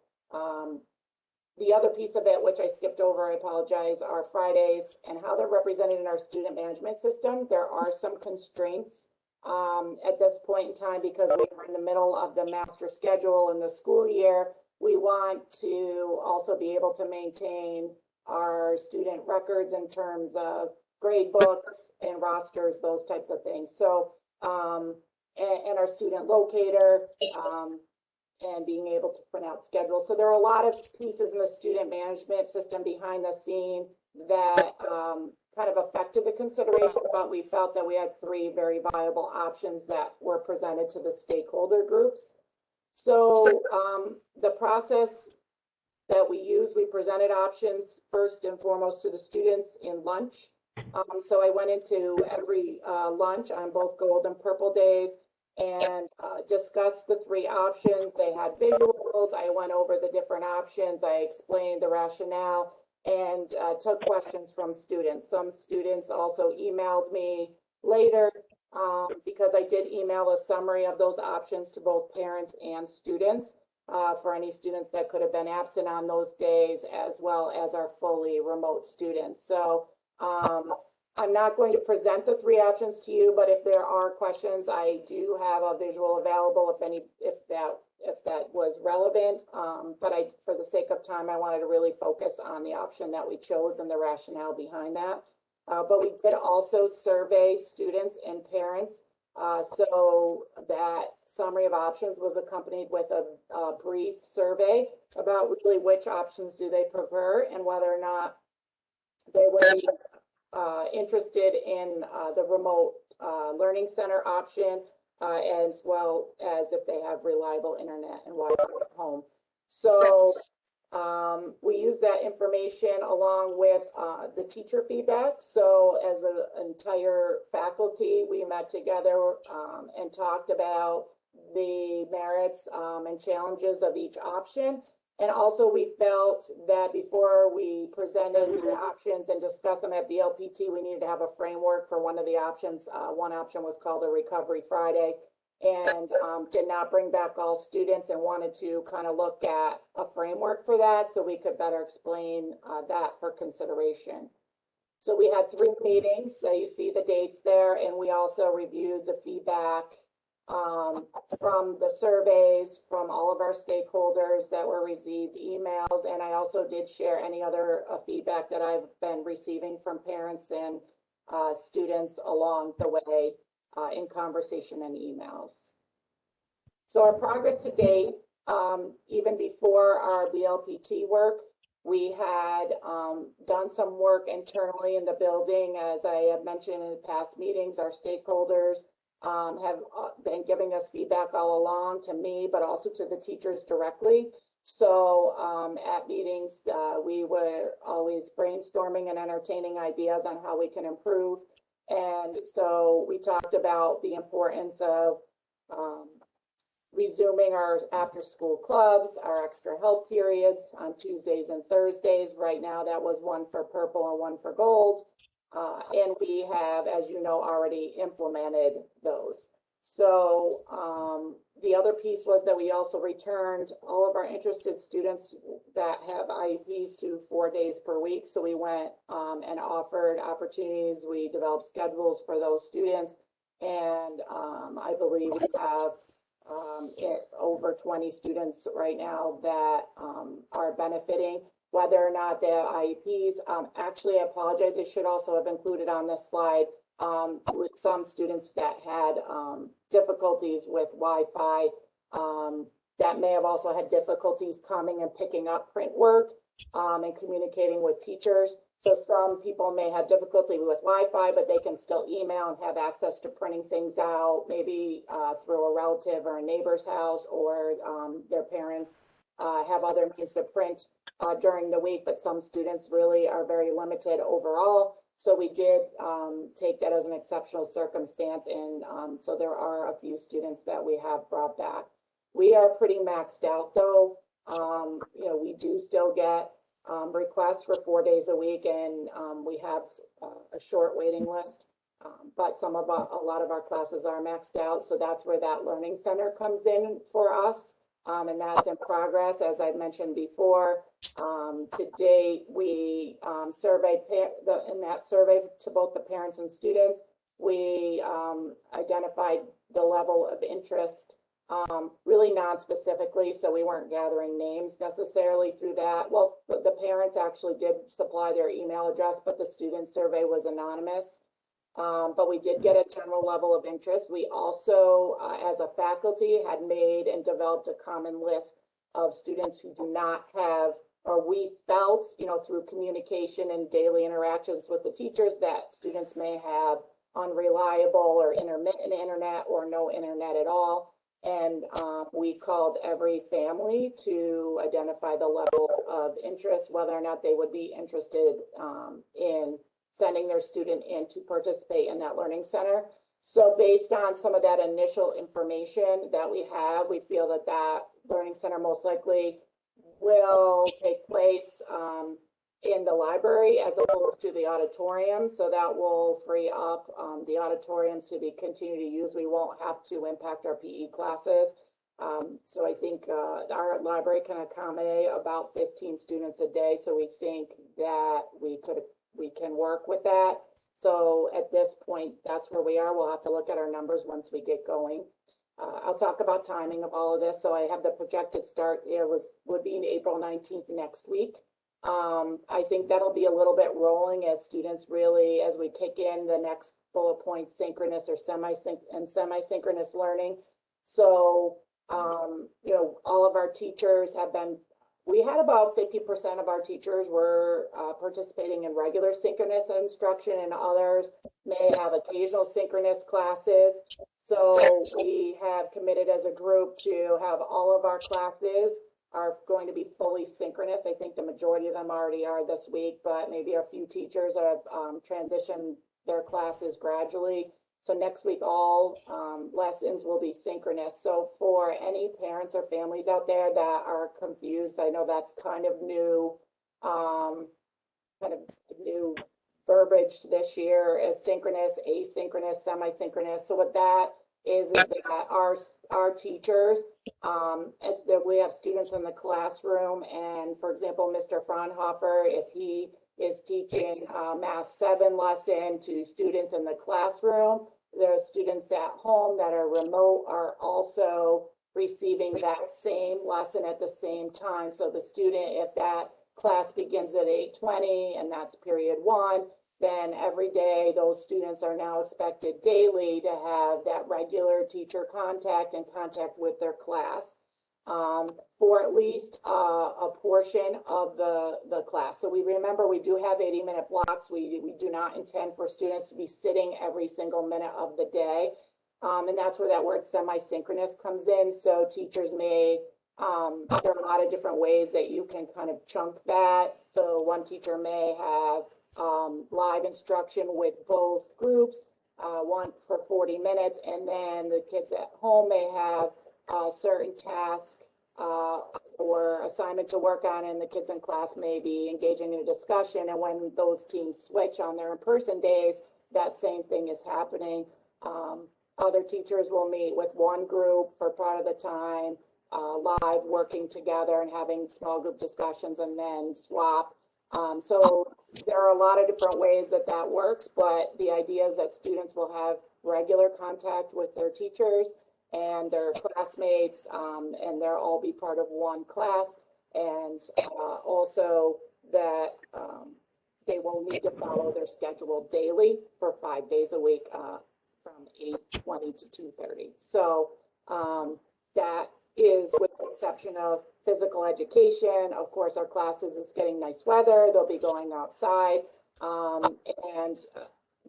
the other piece of it, which I skipped over, I apologize, are Fridays and how they're represented in our student management system. There are some constraints at this point in time because we are in the middle of the master schedule in the school year. We want to also be able to maintain our student records in terms of grade books and rosters, those types of things. So, and our student locator, and being able to print out schedules. So there are a lot of pieces in the student management system behind the scene that kind of affected the consideration, but we felt that we had 3 very viable options that were presented to the stakeholder groups. So the process that we used, we presented options first and foremost to the students in lunch. So I went into every lunch on both gold and purple days and discussed the 3 options. They had visuals. I went over the different options. I explained the rationale and took questions from students. Some students also emailed me later because I did email a summary of those options to both parents and students for any students that could have been absent on those days, as well as our fully remote students. So I'm not going to present the 3 options to you, but if there are questions, I do have a visual available if that was relevant. But for the sake of time, I wanted to really focus on the option that we chose and the rationale behind that. But we did also survey students and parents. So that summary of options was accompanied with a brief survey about really which options do they prefer and whether or not they would be interested in the remote learning center option, as well as if they have reliable internet and Wi-Fi at home. So We use that information along with the teacher feedback. So as an entire faculty, we met together and talked about the merits and challenges of each option. And also we felt that before we presented the options and discussed them at BLPT, we needed to have a framework for one of the options. One option was called a Recovery Friday, and did not bring back all students and wanted to kind of look at a framework for that so we could better explain that for consideration. So we had 3 meetings, so you see the dates there, and we also reviewed the feedback from the surveys from all of our stakeholders that were received emails. And I also did share any other feedback that I've been receiving from parents and students along the way in conversation and emails. So our progress to date, even before our BLPT work, we had done some work internally in the building. As I have mentioned in past meetings, our stakeholders have been giving us feedback all along to me, but also to the teachers directly. So at meetings, we were always brainstorming and entertaining ideas on how we can improve. And so we talked about the importance of resuming our after-school clubs, our extra help periods on Tuesdays and Thursdays. Right now, that was one for purple and one for gold. And we have, as you know, already implemented those. So the other piece was that we also returned all of our interested students that have IEPs to 4 days per week. So we went and offered opportunities. We developed schedules for those students. And I believe we have over 20 students right now that are benefiting. Whether or not they have IEPs, actually, I apologize, I should also have included on this slide with some students that had difficulties with Wi-Fi, that may have also had difficulties coming and picking up print work and communicating with teachers. So some people may have difficulty with Wi-Fi, but they can still email and have access to printing things out, maybe through a relative or a neighbor's house, or their parents have other means to print during the week, but some students really are very limited overall. So we did take that as an exceptional circumstance, and so there are a few students that we have brought back. We are pretty maxed out though. You know, we do still get requests for 4 days a week, and we have a short waiting list, but a lot of our classes are maxed out. So that's where that learning center comes in for us. And that's in progress. As I mentioned before, to date, we surveyed in that survey to both the parents and students, we identified the level of interest, really non-specifically, so we weren't gathering names necessarily through that. Well, the parents actually did supply their email address, but the student survey was anonymous. But we did get a general level of interest. We also, as a faculty, had made and developed a common list of students who do not have, or we felt, you know, through communication and daily interactions with the teachers, that students may have unreliable or intermittent internet or no internet at all. And we called every family to identify the level of interest, whether or not they would be interested in sending their student in to participate in that learning center. So based on some of that initial information that we have, we feel that that learning center most likely will take place in the library as opposed to the auditorium. So that will free up the auditorium to be continue to use. We won't have to impact our PE classes. So I think our library can accommodate about 15 students a day. So we think that we can work with that. So at this point, that's where we are. We'll have to look at our numbers once we get going. I'll talk about timing of all of this. So I have the projected start there would be in April 19th next week. I think that'll be a little bit rolling as students really, as we kick in the next bullet point, synchronous or semi-synchronous learning. So, you know, all of our teachers have been, we had about 50% of our teachers were participating in regular synchronous instruction, and others may have occasional synchronous classes. So we have committed as a group to have all of our classes are going to be fully synchronous. I think the majority of them already are this week, but maybe a few teachers have transitioned their classes gradually. So next week, all lessons will be synchronous. So for any parents or families out there that are confused, I know that's kind of new verbiage this year as synchronous, asynchronous, semi-synchronous. So what that is that our teachers, it's that we have students in the classroom, and for example, Mr. Fraunhofer, if he is teaching Math 7 lesson to students in the classroom, there are students at home that are remote are also receiving that same lesson at the same time. So the student, if that class begins at 8:20 and that's period 1, then every day those students are now expected daily to have that regular teacher contact and contact with their class for at least a portion of the class. So we remember we do have 80-minute blocks. We do not intend for students to be sitting every single minute of the day. And that's where that word semi-synchronous comes in. So teachers may, there are a lot of different ways that you can kind of chunk that. So one teacher may have live instruction with both groups, one for 40 minutes, and then the kids at home may have a certain task or assignment to work on, and the kids in class may be engaging in a discussion. And when those teams switch on their in-person days, that same thing is happening. Other teachers will meet with one group for part of the time, live working together and having small group discussions, and then swap. So there are a lot of different ways that works, but the idea is that students will have regular contact with their teachers and their classmates, and they'll all be part of one class, and also that they will need to follow their schedule daily for 5 days a week from 8:20 to 2:30. So that is with the exception of physical education. Of course, our classes is getting nice weather. They'll be going outside, and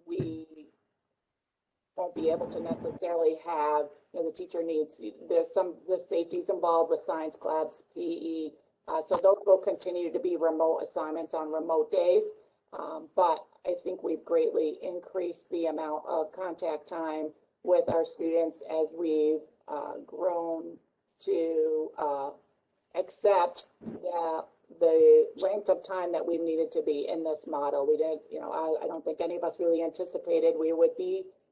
we won't be able to necessarily have, the teacher needs, the safety's involved with science clubs, PE. So those will continue to be remote assignments on remote days. But I think we've greatly increased the amount of contact time with our students as we've grown to accept that the length of time that we've needed to be in this model. We didn't, I don't think any of us really anticipated we would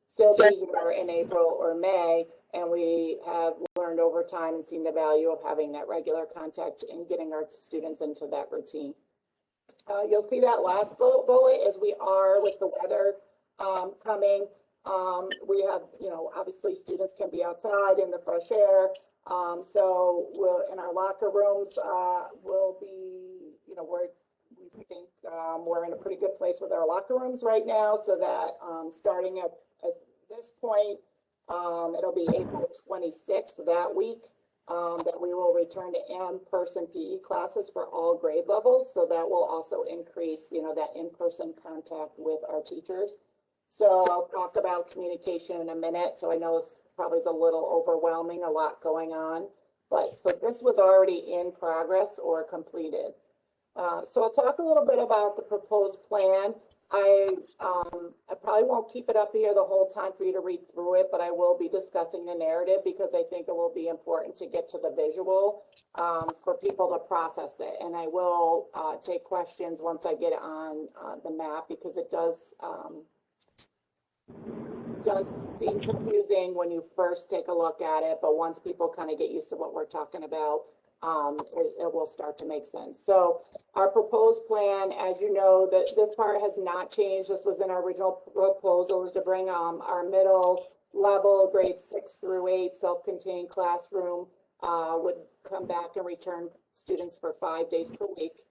still be here in April or May, and we have learned over time and seen the value of having that regular contact and getting our students into that routine. You'll see that last bullet as we are with the weather coming. We have, obviously students can be outside in the fresh air. So we'll, in our locker rooms, we'll be, we think we're in a pretty good place with our locker rooms right now, so that starting at this point, it'll be April 26th that week, that we will return to in-person PE classes for all grade levels. So that will also increase, that in-person contact with our teachers. So I'll talk about communication in a minute. So I know it's probably a little overwhelming, a lot going on, but so this was already in progress or completed. So I'll talk a little bit about the proposed plan. I probably won't keep it up here the whole time for you to read through it, but I will be discussing the narrative because I think it will be important to get to the visual for people to process it. And I will take questions once I get it on the map, because it does seem confusing when you first take a look at it, but once people kind of get used to what we're talking about, it will start to make sense. So our proposed plan, as you know, this part has not changed. This was in our original proposal, is to bring our middle level grades 6 through 8 self-contained classroom would come back and return students for 5 days per week.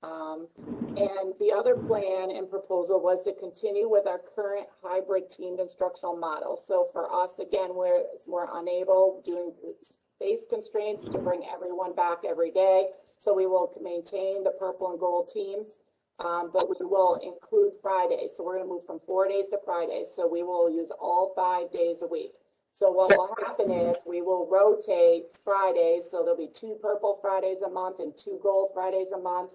And the other plan and proposal was to continue with our current hybrid teamed instructional model. So for us, again, we're unable, due to space constraints, to bring everyone back every day. So we will maintain the purple and gold teams, but we will include Fridays. So we're going to move from 4 days to Fridays. So we will use all 5 days a week. So what will happen is we will rotate Fridays, so there'll be 2 purple Fridays a month and 2 gold Fridays a month.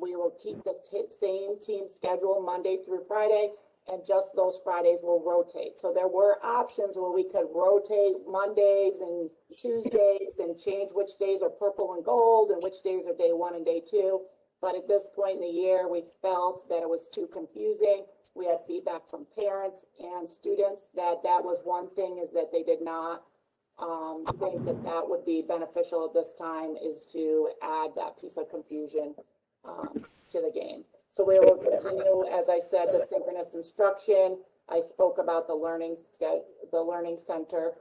We will keep the same team schedule Monday through Friday, and just those Fridays will rotate. So there were options where we could rotate Mondays and Tuesdays and change which days are purple and gold and which days are day 1 and day 2. But at this point in the year, we felt that it was too confusing. We had feedback from parents and students that that was one thing, is that they did not think that that would be beneficial at this time, is to add that piece of confusion to the game. So we will continue, as I said, the synchronous instruction. I spoke about the learning center.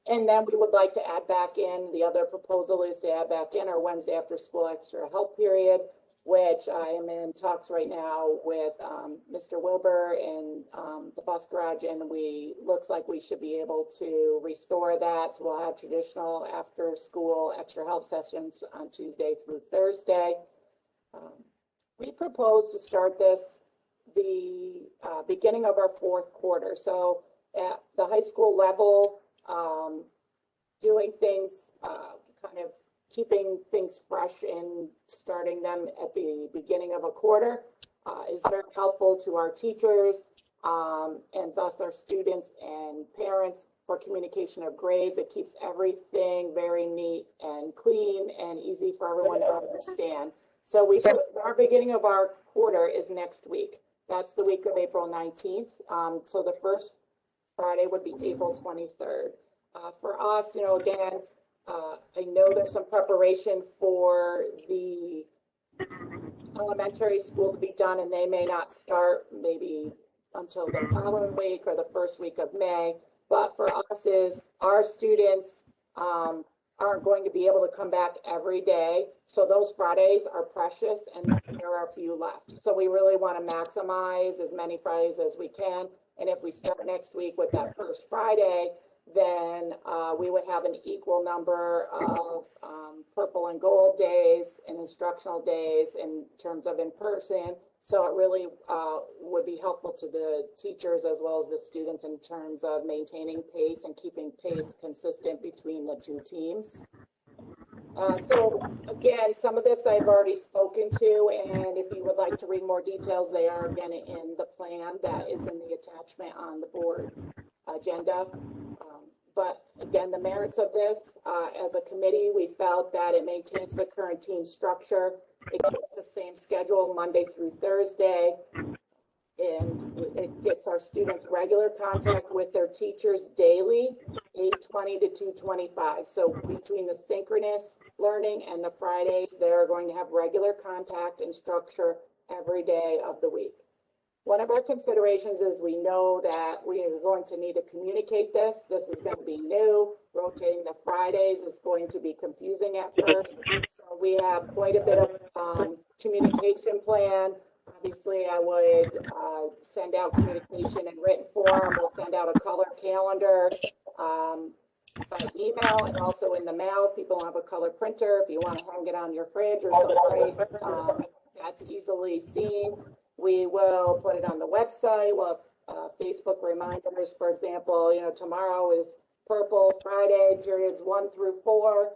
And then we would like to add back in, the other proposal is to add back in our Wednesday after school extra help period, which I am in talks right now with Mr. Wilbur and the bus garage, and looks like we should be able to restore that. So we'll have traditional after school extra help sessions on Tuesday through Thursday. We propose to start this the beginning of our 4th quarter. So at the high school level, doing things, kind of keeping things fresh and starting them at the beginning of a quarter is very helpful to our teachers and thus our students and parents for communication of grades. It keeps everything very neat and clean and easy for everyone to understand. So our beginning of our quarter is next week. That's the week of April 19th. So the first Friday would be April 23rd. For us, again, I know there's some preparation for the elementary school to be done, and they may not start maybe until the following week or the first week of May. But for us, is our students aren't going to be able to come back every day. So those Fridays are precious, and there are a few left. So we really want to maximize as many Fridays as we can. And if we start next week with that first Friday, then we would have an equal number of purple and gold days and instructional days in terms of in-person. So it really would be helpful to the teachers as well as the students in terms of maintaining pace and keeping pace consistent between the 2 teams. So again, some of this I've already spoken to, and if you would like to read more details, they are again in the plan that is in the attachment on the board agenda. But again, the merits of this, as a committee, we felt that it maintains the current team structure. It keeps the same schedule Monday through Thursday, and it gets our students regular contact with their teachers daily, 8:20 to 2:25. So between the synchronous learning and the Fridays, they're going to have regular contact and structure every day of the week. One of our considerations is we know that we are going to need to communicate this. This is going to be new. Rotating the Fridays is going to be confusing at first. So we have quite a bit of communication plan. Obviously, I would send out communication in written form. We'll send out a color calendar by email and also in the mail. If people have a color printer, if you want to hang it on your fridge or someplace, that's easily seen. We will put it on the website. We'll have Facebook reminders, for example, tomorrow is Purple Friday, periods 1 through 4.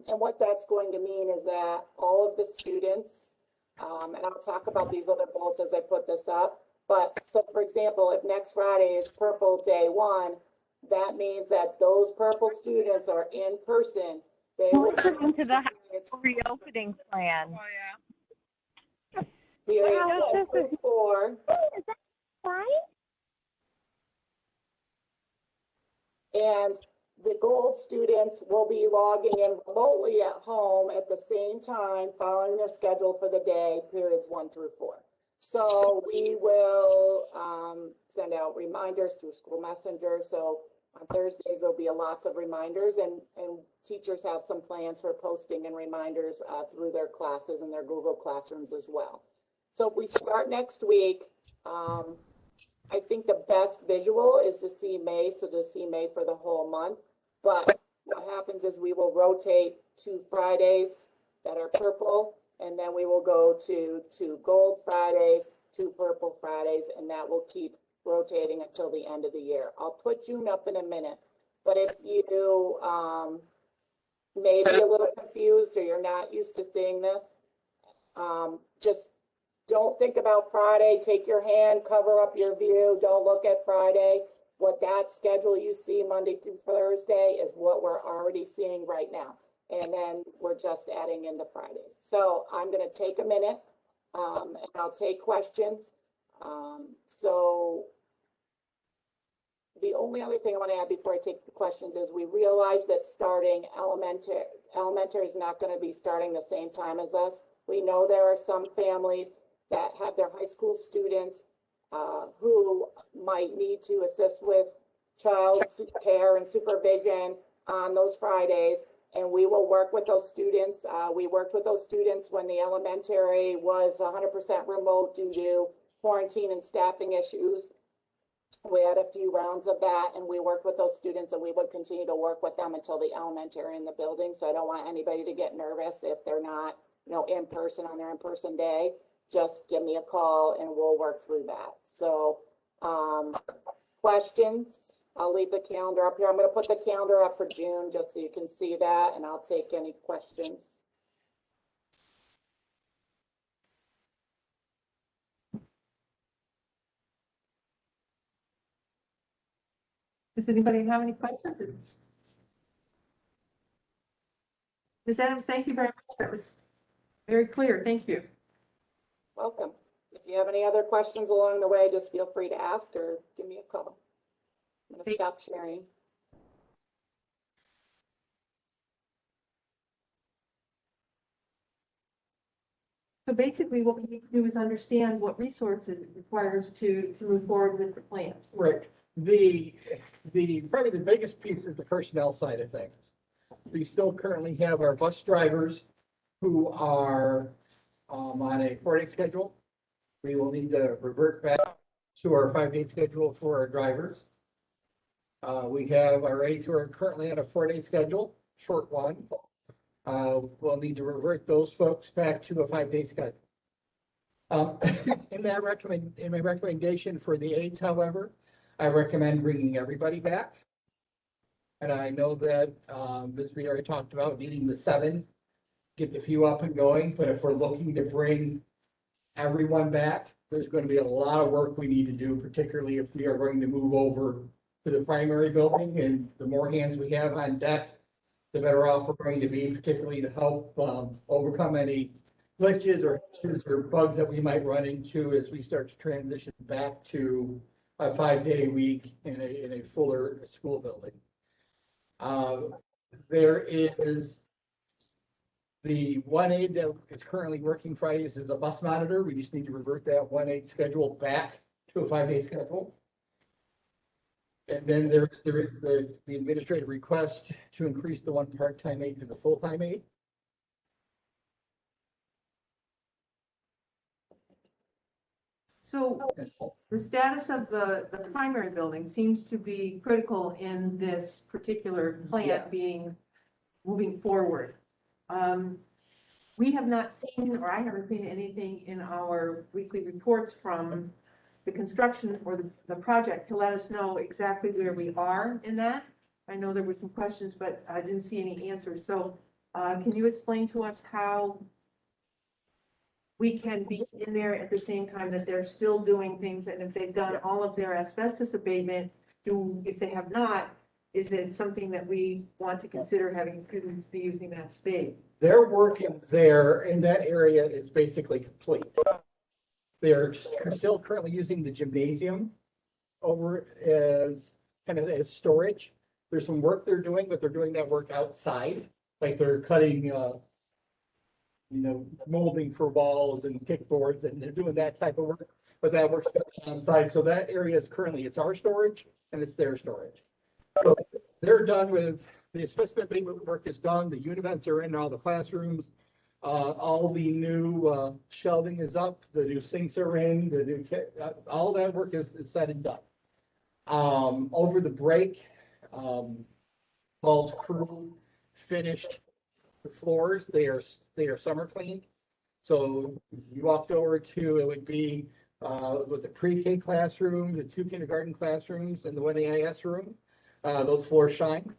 And what that's going to mean is that all of the students, and I'll talk about these other bullets as I put this up, but so for example, if next Friday is Purple Day 1, that means that those Purple students are in person. They will listen to the reopening plan. Oh, yeah. Periods 1 through 4. Is that right? And the gold students will be logging in remotely at home at the same time, following their schedule for the day, periods 1 through 4. So we will send out reminders through school messenger. So on Thursdays, there'll be lots of reminders, and teachers have some plans for posting and reminders through their classes and their Google Classrooms as well. So if we start next week, I think the best visual is to see May, so to see May for the whole month. But what happens is we will rotate 2 Fridays that are purple, and then we will go to 2 gold Fridays, 2 purple Fridays, and that will keep rotating until the end of the year. I'll put June up in a minute, but if you, may be a little confused or you're not used to seeing this, just don't think about Friday. Take your hand, cover up your view. Don't look at Friday. What that schedule you see Monday through Thursday is what we're already seeing right now. And then we're just adding in the Fridays. So I'm going to take a minute and I'll take questions. So the only other thing I want to add before I take the questions is we realize that starting elementary is not going to be starting the same time as us. We know there are some families that have their high school students who might need to assist with child care and supervision on those Fridays, and we will work with those students. We worked with those students when the elementary was 100% remote due to quarantine and staffing issues. We had a few rounds of that, and we worked with those students, and we would continue to work with them until the elementary in the building. So I don't want anybody to get nervous if they're not, in person on their in-person day. Just give me a call and we'll work through that. So, questions? I'll leave the calendar up here. I'm going to put the calendar up for June just so you can see that, and I'll take any questions. Does anybody have any questions? Ms. Adams, thank you very much. That was very clear. Thank you. Welcome. If you have any other questions along the way, just feel free to ask or give me a call. I'm going to stop sharing. So basically what we need to do is understand what resources it requires to move forward with the plan. Right. Probably the biggest piece is the personnel side of things. We still currently have our bus drivers who are on a 4-day schedule. We will need to revert back to our 5-day schedule for our drivers. We have our aides who are currently on a 4-day schedule, short one. We'll need to revert those folks back to a 5-day schedule. In my recommendation for the aides, however, I recommend bringing everybody back. And I know that Ms. Viera talked about needing the 7, get the few up and going, but if we're looking to bring everyone back, there's going to be a lot of work we need to do, particularly if we are going to move over to the primary building, and the more hands we have on deck, the better off we're going to be, particularly to help overcome any glitches or issues or bugs that we might run into as we start to transition back to a 5-day week in a fuller school building. There is the one aide that is currently working Fridays as a bus monitor. We just need to revert that one aide schedule back to a 5-day schedule. And then there's the administrative request to increase the one part-time aide to the full-time aide. So the status of the primary building seems to be critical in this particular plan Yes. being moving forward. We have not seen, or I haven't seen anything in our weekly reports from the construction or the project to let us know exactly where we are in that. I know there were some questions, but I didn't see any answers. So can you explain to us how we can be in there at the same time that they're still doing things, and if they've done all of their asbestos abatement, if they have not, is it something that we want to consider having students be using that space? Their work in that area is basically complete. They're still currently using the gymnasium over as kind of as storage. There's some work they're doing, but they're doing that work outside, like they're cutting molding for walls and kickboards, and they're doing that type of work, but that work's outside. So that area is currently, it's our storage and it's their storage. So they're done with the asbestos abatement work is done. The univents are in all the classrooms. All the new shelving is up. The new sinks are in. The new all that work is said and done. Over the break, Paul's crew finished the floors. They are summer cleaned. So you walked over to, it would be with the pre-K classroom, the 2 kindergarten classrooms, and the 1 AIS room. Those floors shine,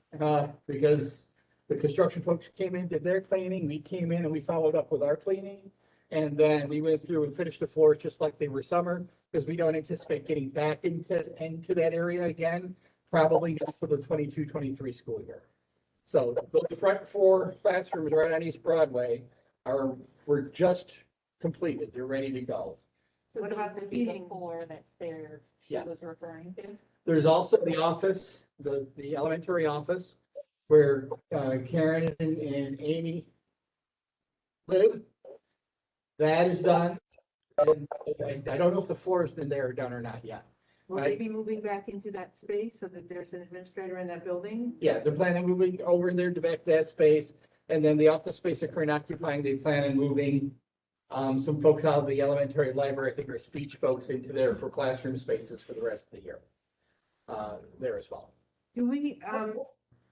because the construction folks came in, did their cleaning, we came in and we followed up with our cleaning. And then we went through and finished the floors just like they were summer, because we don't anticipate getting back into that area again, probably not for the 22-23 school year. So the front 4 classrooms right on East Broadway were just completed. They're ready to go. So What about the those would be heating? 4 that she Yeah. was referring to? There's also the office, the elementary office, where Karen and Amy live. That is done. And I don't know if the floors in there are done or not yet. Will they be moving back into that space so that there's an administrator in that building? Yeah, they're planning on moving over there to back to that space. And then the office space they're currently occupying, they plan on moving some folks out of the elementary library, I think are speech folks, into there for classroom spaces for the rest of the year. There as well. Do we,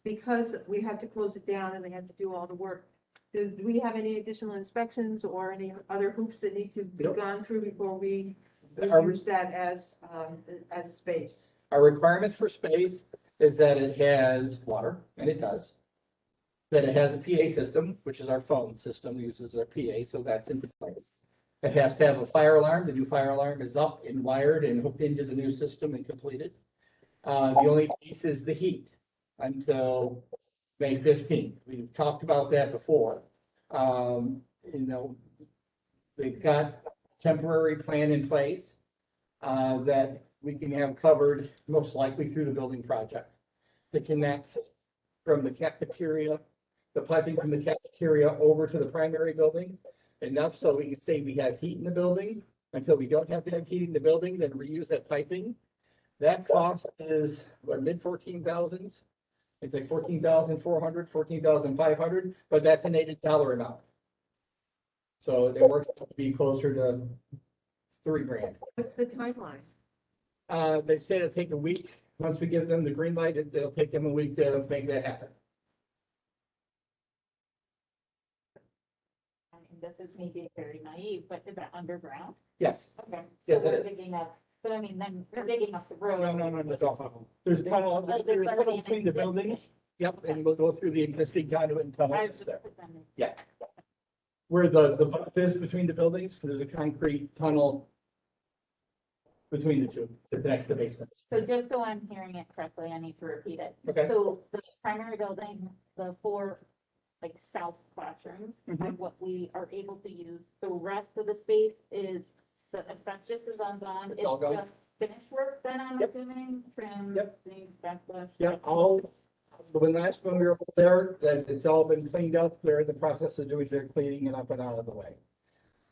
because we had to close it down and they had to do all the work, do we have any additional inspections or any other hoops that need to be Nope. gone through before we Our- use that as space? Our requirements for space is that it has water, and it does. That it has a PA system, which is our phone system, uses our PA, so that's in place. It has to have a fire alarm. The new fire alarm is up and wired and hooked into the new system and completed. The only piece is the heat until May 15th. We've talked about that before. They've got temporary plan in place that we can have covered most likely through the building project to connect from the cafeteria, the piping from the cafeteria over to the primary building, enough so we can say we have heat in the building. Until we don't have to have heat in the building, then reuse that piping. That cost is mid 14,000s. It's like 14,400, 14,500, but that's an $8 amount. So it works out to be closer to $3,000. What's the timeline? They say it'll take a week. Once we give them the green light, it'll take them a week to make that happen. I mean, this is maybe very naive, but is that underground? Yes. Okay. Yes, So it we're is. digging up, but I mean, then we're digging up the road. No, that's all. There's a tunnel, there's a tunnel between the buildings. Yep, and we'll go through the existing conduit and tunnel I that's was there. pretending. Yeah. Where the bump is between the buildings, there's a concrete tunnel between the two that connects the basements. So just so I'm hearing it correctly, I need to repeat it. Okay. So the primary building, the 4 like south classrooms, are what we are able to use. The rest of the space is, the asbestos is on bond. It's all gone. just finished work then, I'm Yep. assuming, trim, Yep. things, backlash. Yeah, when last when we were there, that it's all been cleaned up. They're in the process of doing their cleaning and up and out of the way.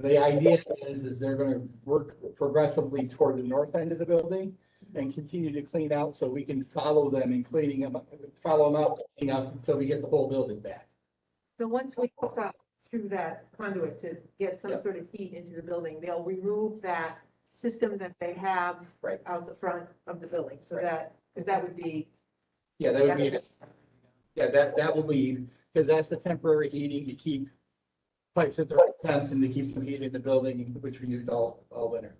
The idea is they're gonna work progressively toward the north end of the building and continue to clean out so we can follow them in cleaning them, follow them out, cleaning up until we get the whole building back. So once we hook up through that conduit to get some Yep. sort of heat into the building, they'll remove that system that they have Right. out the front of the building, so Right. that, because that would be. Yeah, that would be, yeah, that will leave, because that's the temporary heating to keep pipes at the right temps and to keep some heat in the building, which we used all winter.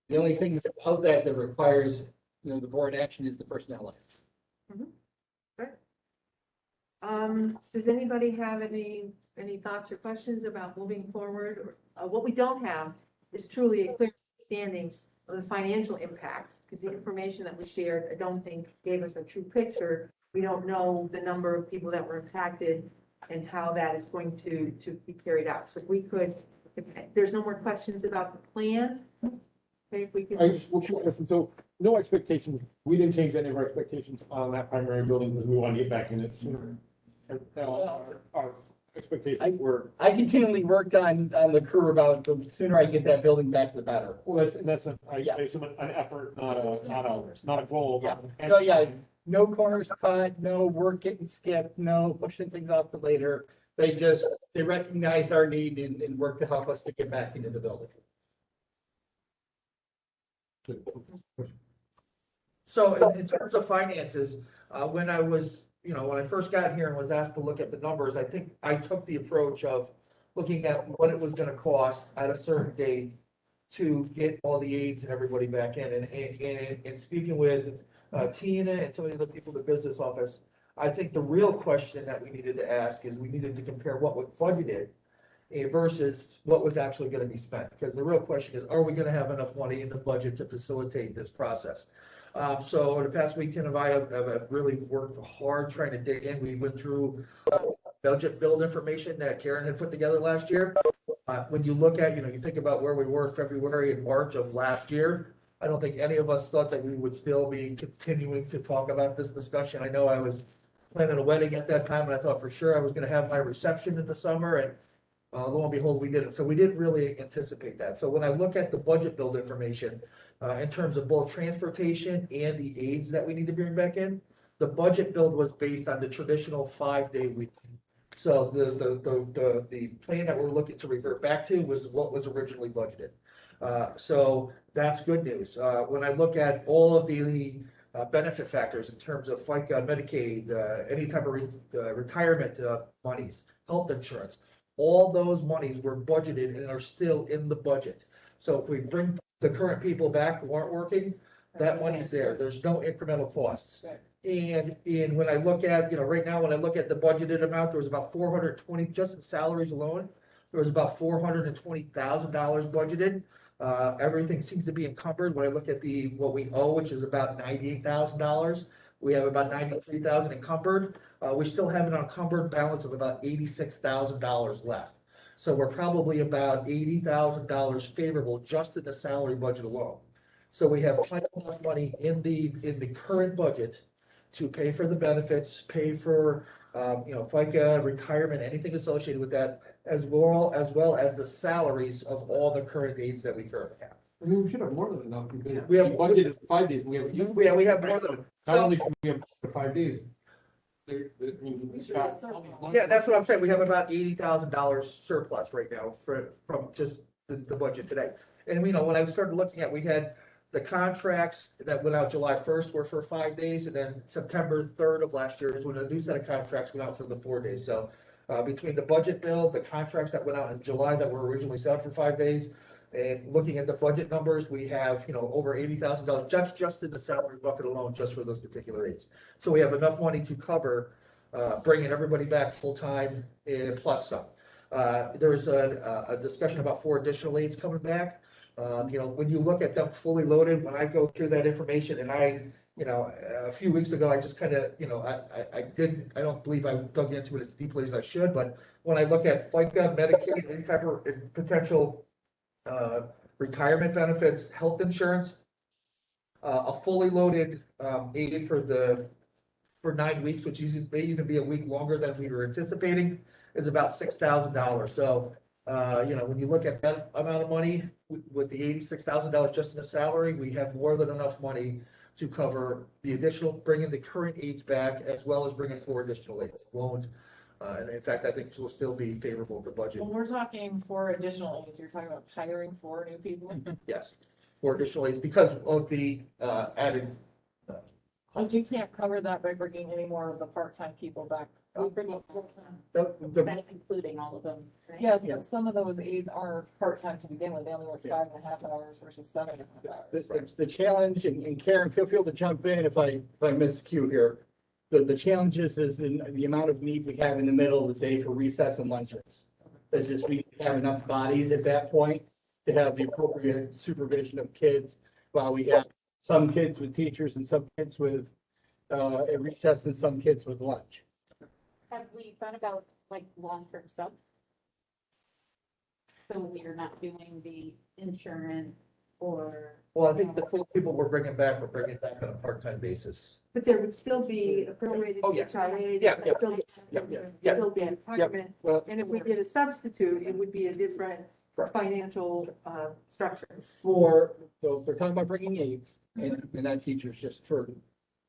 The only thing of that requires, the board action is the personnel items. Does anybody have any thoughts or questions about moving forward? What we don't have is truly a clear understanding of the financial impact, because the information that was shared, I don't think gave us a true picture. We don't know the number of people that were impacted and how that is going to be carried out. So if we could, if there's no more questions about the plan, okay, if we I could. just, well, sure, listen, so no expectations. We didn't change any of our expectations on that primary building because we want to get back in it sooner. And our expectations were, I continually worked on the crew about the sooner I get that building back, the better. well, that's I Yeah. assume an effort, not a goal. Yeah. No, yeah, no corners cut, no work getting skipped, no pushing things off to later. They recognized our need and worked to help us to get back into the building. So in terms of finances, when I was, when I first got here and was asked to look at the numbers, I think I took the approach of, looking at what it was gonna cost at a certain date to get all the aides and everybody back in, and speaking with Tina and some of the other people in the business office, I think the real question that we needed to ask is we needed to compare what was budgeted versus what was actually gonna be spent, because the real question is, are we gonna have enough money in the budget to facilitate this process? So in the past week, Tina and I have really worked hard trying to dig in. We went through budget build information that Karen had put together last year. When you look at, you think about where we were February and March of last year, I don't think any of us thought that we would still be continuing to talk about this discussion. I know I was planning a wedding at that time, and I thought for sure I was gonna have my reception in the summer, and lo and behold, we didn't. So we didn't really anticipate that. So when I look at the budget build information, in terms of both transportation and the aids that we need to bring back in, the budget build was based on the traditional 5-day week. So the plan that we're looking to revert back to was what was originally budgeted. So that's good news. When I look at all of the benefit factors in terms of FICA, Medicaid, any type of retirement monies, health insurance, all those monies were budgeted and are still in the budget. So if we bring the current people back who aren't working, that money's there. There's no incremental costs. And when I look at, right now, when I look at the budgeted amount, there was about 420, just in salaries alone, there was about $420,000 budgeted. Everything seems to be encumbered. When I look at what we owe, which is about $98,000, we have about $93,000 encumbered. We still have an unencumbered balance of about $86,000 left. So we're probably about $80,000 favorable just in the salary budget alone. So we have plenty enough money in the current budget to pay for the benefits, pay for, FICA, retirement, anything associated with that, as well as the salaries of all the current aides that we currently have. I mean, we should have more than enough because we have budgeted for 5 days. We have. We have more than. Not only should we have for 5 days. Yeah, that's what I'm saying. We have about $80,000 surplus right now from just the budget today. And when I started looking at, we had the contracts that went out July 1st were for 5 days, and then September 3rd of last year is when a new set of contracts went out for the 4 days. So between the budget bill, the contracts that went out in July that were originally set for 5 days, and looking at the budget numbers, we have, over $80,000 just in the salary bucket alone, just for those particular aides. So we have enough money to cover bringing everybody back full-time plus some. There's a discussion about 4 additional aides coming back. When you look at them fully loaded, when I go through that information, and a few weeks ago, I just kind of, I don't believe I dug into it as deeply as I should, but when I look at FICA, Medicaid, any type of potential retirement benefits, health insurance, a fully loaded aid for 9 weeks, which may even be a week longer than we were anticipating, is about $6,000. So, when you look at that amount of money with the $86,000 just in the salary, we have more than enough money to cover the additional, bringing the current aides back, as well as bringing 4 additional aides. Won't, and in fact, I think will still be favorable to budget. When we're talking 4 additional aides, you're talking about hiring 4 new people? Yes, 4 additional aides because of the added. But you can't cover that by bringing any more of the part-time people back. We'll bring it full-time. The That's including all of them, right? Yes, but some of those aides are part-time to begin with. They only work 5.5 hours versus 7.5 hours. The challenge, and Karen, feel free to jump in if I miscue here. The challenge is the amount of need we have in the middle of the day for recess and lunches. There's just, we have enough bodies at that point to have the appropriate supervision of kids, while we have some kids with teachers and some kids with at recess and some kids with lunch. Have we thought about like long-term subs? So we're not doing the insurance or. Well, I think the 4 people we're bringing back on a part-time basis. But there would still be appropriated Oh, yeah. HRA. Yeah, there yeah. would still be- Yeah, Still be an apartment. Well, And if we did a substitute, it would be a different Right. financial structure so they're talking about bringing aides and not teachers, just for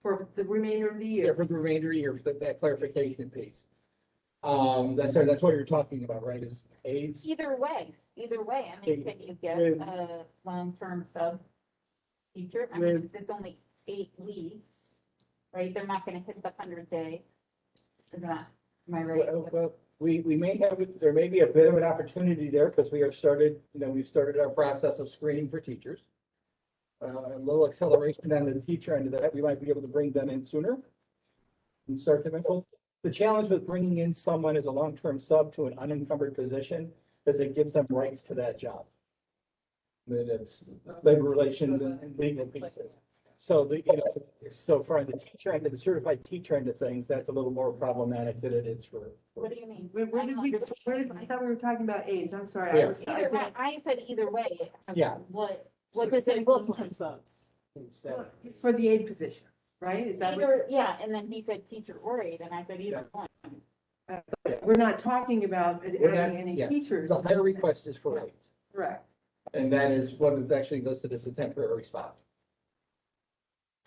for the remainder of the year. for the remainder of the year, for that clarification piece. That's what you're talking about, right, is aides? Either way, I mean, can you get a long-term sub teacher? I mean, it's only 8 weeks, right? They're not gonna hit the 100-day. Is that, am I right? we may have, there may be a bit of an opportunity there because we've started our process of screening for teachers. A little acceleration on the teacher end of that, we might be able to bring them in sooner and start them in full. The challenge with bringing in someone as a long-term sub to an unencumbered position is it gives them rights to that job. That it's labor relations and legal pieces. So so for the teacher end, the certified teacher end of things, that's a little more problematic than it is for. What do you mean? Where did I thought we were talking about AIDS, I'm sorry. Yeah. Either way, I said either way. Yeah. What does it look like? Instead. For the aid position, right? Is that what? Either, yeah, and then he said teacher or aide, and I said either one. We're not talking about We're not- adding any yeah. teachers. The higher request is for aides, Correct. and that is what is actually listed as a temporary spot.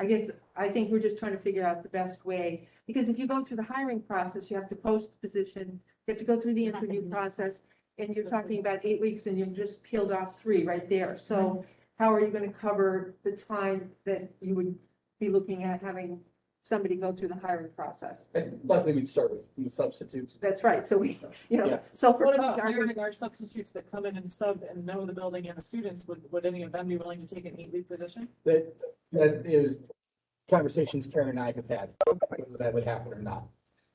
I guess, I think we're just trying to figure out the best way, because if you go through the hiring process, you have to post the position, you have to go through the interview process, and you're talking about 8 weeks and you've just peeled off 3 right there. So how are you going to cover the time that you would be looking at having somebody go through the hiring process? And luckily we'd start with the substitutes. That's right. So we, Yeah. so for What about hiring our substitutes that come in and sub and know the building and the students? Would any of them be willing to take an 8-week position? That is conversations Karen and I have had, whether that would happen or not.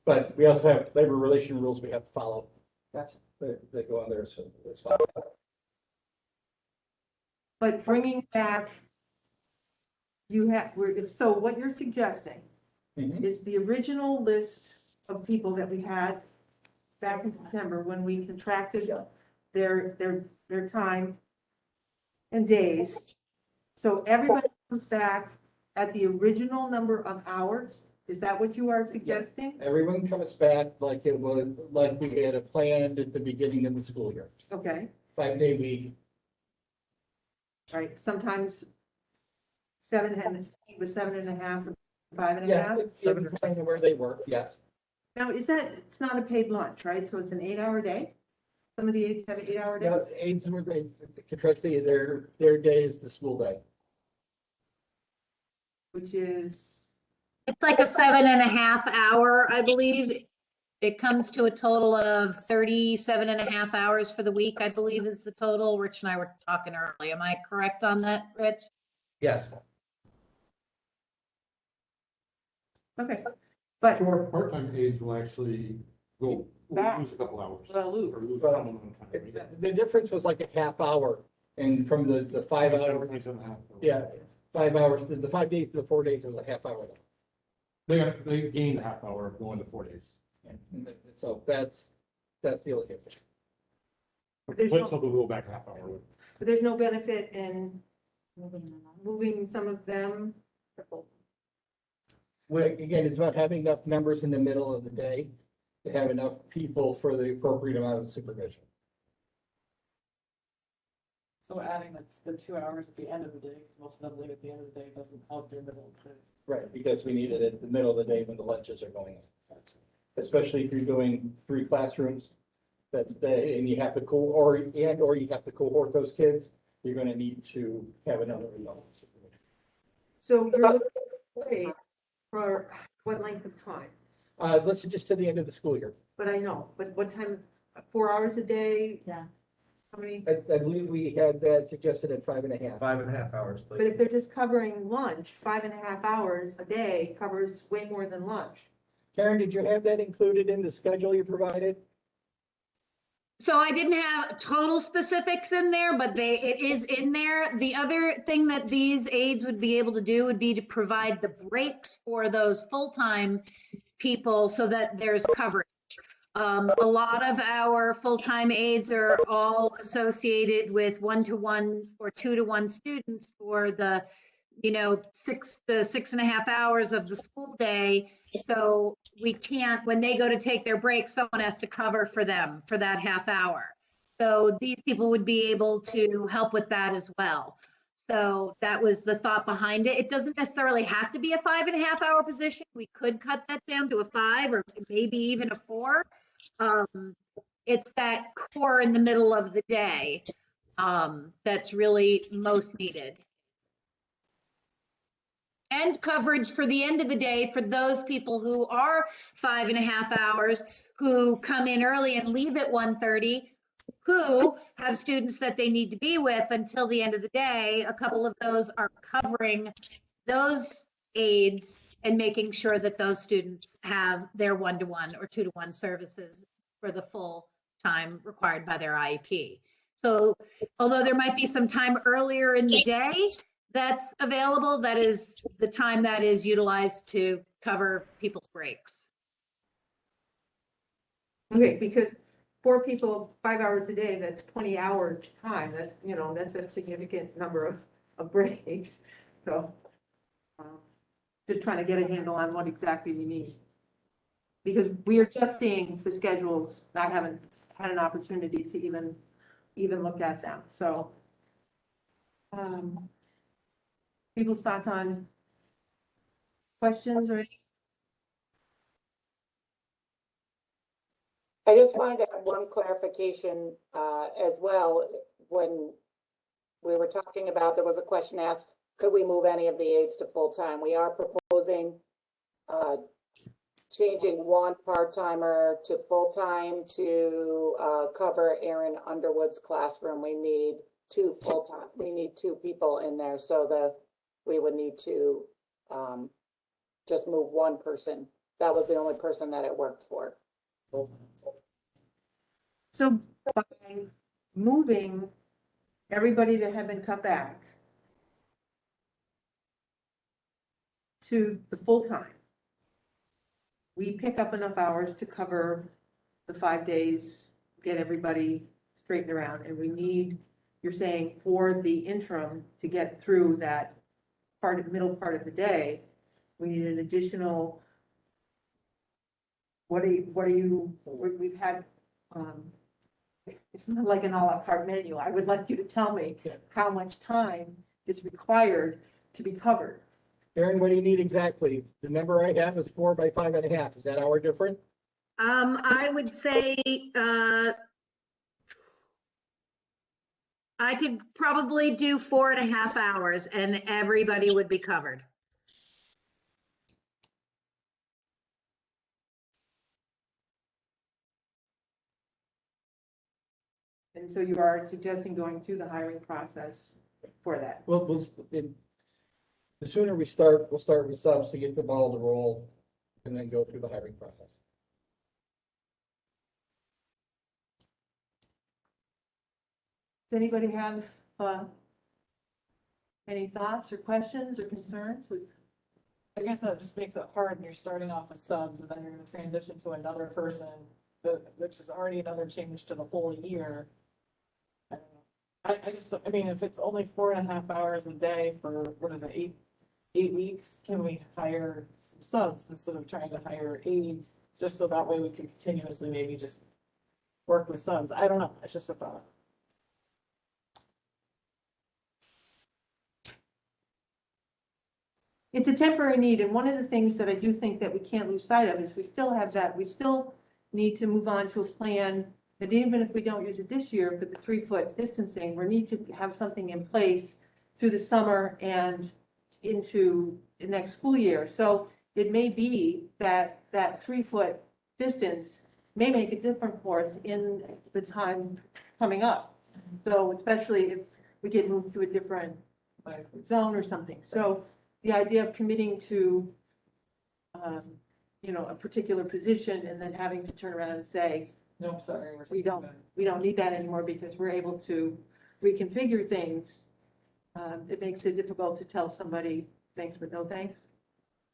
But we also have labor relation rules we have to follow. Gotcha. That go on there, so it's fine. But bringing back, so what you're suggesting Mhm. is the original list of people that we had back in September when we contracted their time and days. So everybody comes back at the original number of hours? Is that what you are suggesting? Everyone comes back like it was, like we had it planned at the beginning of the school year, Okay, 5-day week. right, sometimes it was 7.5 or 5.5. Yeah, depending on where they work, yes. Now, it's not a paid lunch, right? So it's an 8-hour day? Some of the aides have 8-hour No, days? aides were contractually, their day is the school day. Which is, It's like a 7.5 hour, I believe. It comes to a total of 37.5 hours for the week, I believe is the total. Rich and I were talking earlier. Am I correct on that, Rich? Yes. okay, but So our part-time aides will actually go, Back. lose a couple hours. Well, lose. Or lose some amount of time, right? The difference was like a half hour, and from the 5 hours, 27.5. yeah, 5 hours, the 5 days to the 4 days, it was a half hour. They gained a half hour going to 4 days. So that's the only difference. There's no- Let's hope we'll go back half hour. but there's no benefit in Moving them on. moving some of them. Again, it's about having enough members in the middle of the day to have enough people for the appropriate amount of supervision. So adding the 2 hours at the end of the day, because most of them leave at the end of the day, doesn't help during the middle of the day. Right, because we need it at the middle of the day when the lunches are going in. Especially if you're doing 3 classrooms, and you have to or you have to cohort those kids, you're gonna need to have another level. of supervision. So you're looking for what length of time? Listen, just to the end of the school year. But I know, but what time, 4 hours a day? Yeah. How many? I believe we had that suggested at 5.5. 5.5 hours, But if they're just covering lunch, 5.5 hours a day covers way more than lunch. Karen, did you have that included in the schedule you provided? So I didn't have total specifics in there, but it is in there. The other thing that these aides would be able to do would be to provide the breaks for those full-time people so that there's coverage. A lot of our full-time aides are all associated with 1-to-1 or 2-to-1 students for the, 6.5 hours of the school day. So we can't, when they go to take their break, someone has to cover for them for that half hour. So these people would be able to help with that as well. So that was the thought behind it. It doesn't necessarily have to be a 5.5 hour position. We could cut that down to a 5 or maybe even a 4. It's that core in the middle of the day that's really most needed. and coverage for the end of the day for those people who are 5.5 hours, who come in early and leave at 1:30, who have students that they need to be with until the end of the day. A couple of those are covering those aides and making sure that those students have their 1-to-1 or 2-to-1 services for the full time required by their IEP. So although there might be some time earlier in the day that's available, that is the time that is utilized to cover people's breaks. Okay, because 4 people, 5 hours a day, that's 20-hour time. That, that's a significant number of breaks. So just trying to get a handle on what exactly we need. Because we are just seeing the schedules. I haven't had an opportunity to even look at them. So people's thoughts on questions or? I just wanted to have one clarification as well. When we were talking about, there was a question asked, could we move any of the aides to full-time? We are proposing changing one part-timer to full-time to cover Erin Underwood's classroom. We need 2 full-time. We need 2 people in there, so we would need to just move one person. That was the only person that it worked for. So by moving everybody that had been cut back to the full-time, we pick up enough hours to cover the 5 days, get everybody straightened around, and we need, you're saying, for the interim to get through that middle part of the day, we need an additional, we've had, it's not like an a la carte menu. I would like you to tell me how much time is required to be covered. Erin, what do you need exactly? The number I have is 4 by 5.5. Is that hour different? I would say I could probably do 4.5 hours and everybody would be covered. And so you are suggesting going through the hiring process for that? Well, the sooner we start, we'll start with subs to get the ball to roll and then go through the hiring process. Does anybody have any thoughts or questions or concerns with? I guess that just makes it hard when you're starting off with subs and then you're gonna transition to another person, which is already another change to the whole year. I don't know. I mean, if it's only 4.5 hours a day for, what is it, 8 weeks, can we hire some subs instead of trying to hire aides? Just so that way we can continuously maybe just work with subs. I don't know. It's just a thought. It's a temporary need, and one of the things that I do think that we can't lose sight of is we still have that, we still need to move on to a plan that even if we don't use it this year for the 3-foot distancing, we need to have something in place through the summer and into the next school year. So it may be that that 3-foot distance may make a difference for us in the time coming up. So especially if we get moved to a different zone or something. So the idea of committing to, a particular position and then having to turn around and say, No, sorry. we don't need that anymore because we're able to reconfigure things. It makes it difficult to tell somebody thanks, but no thanks.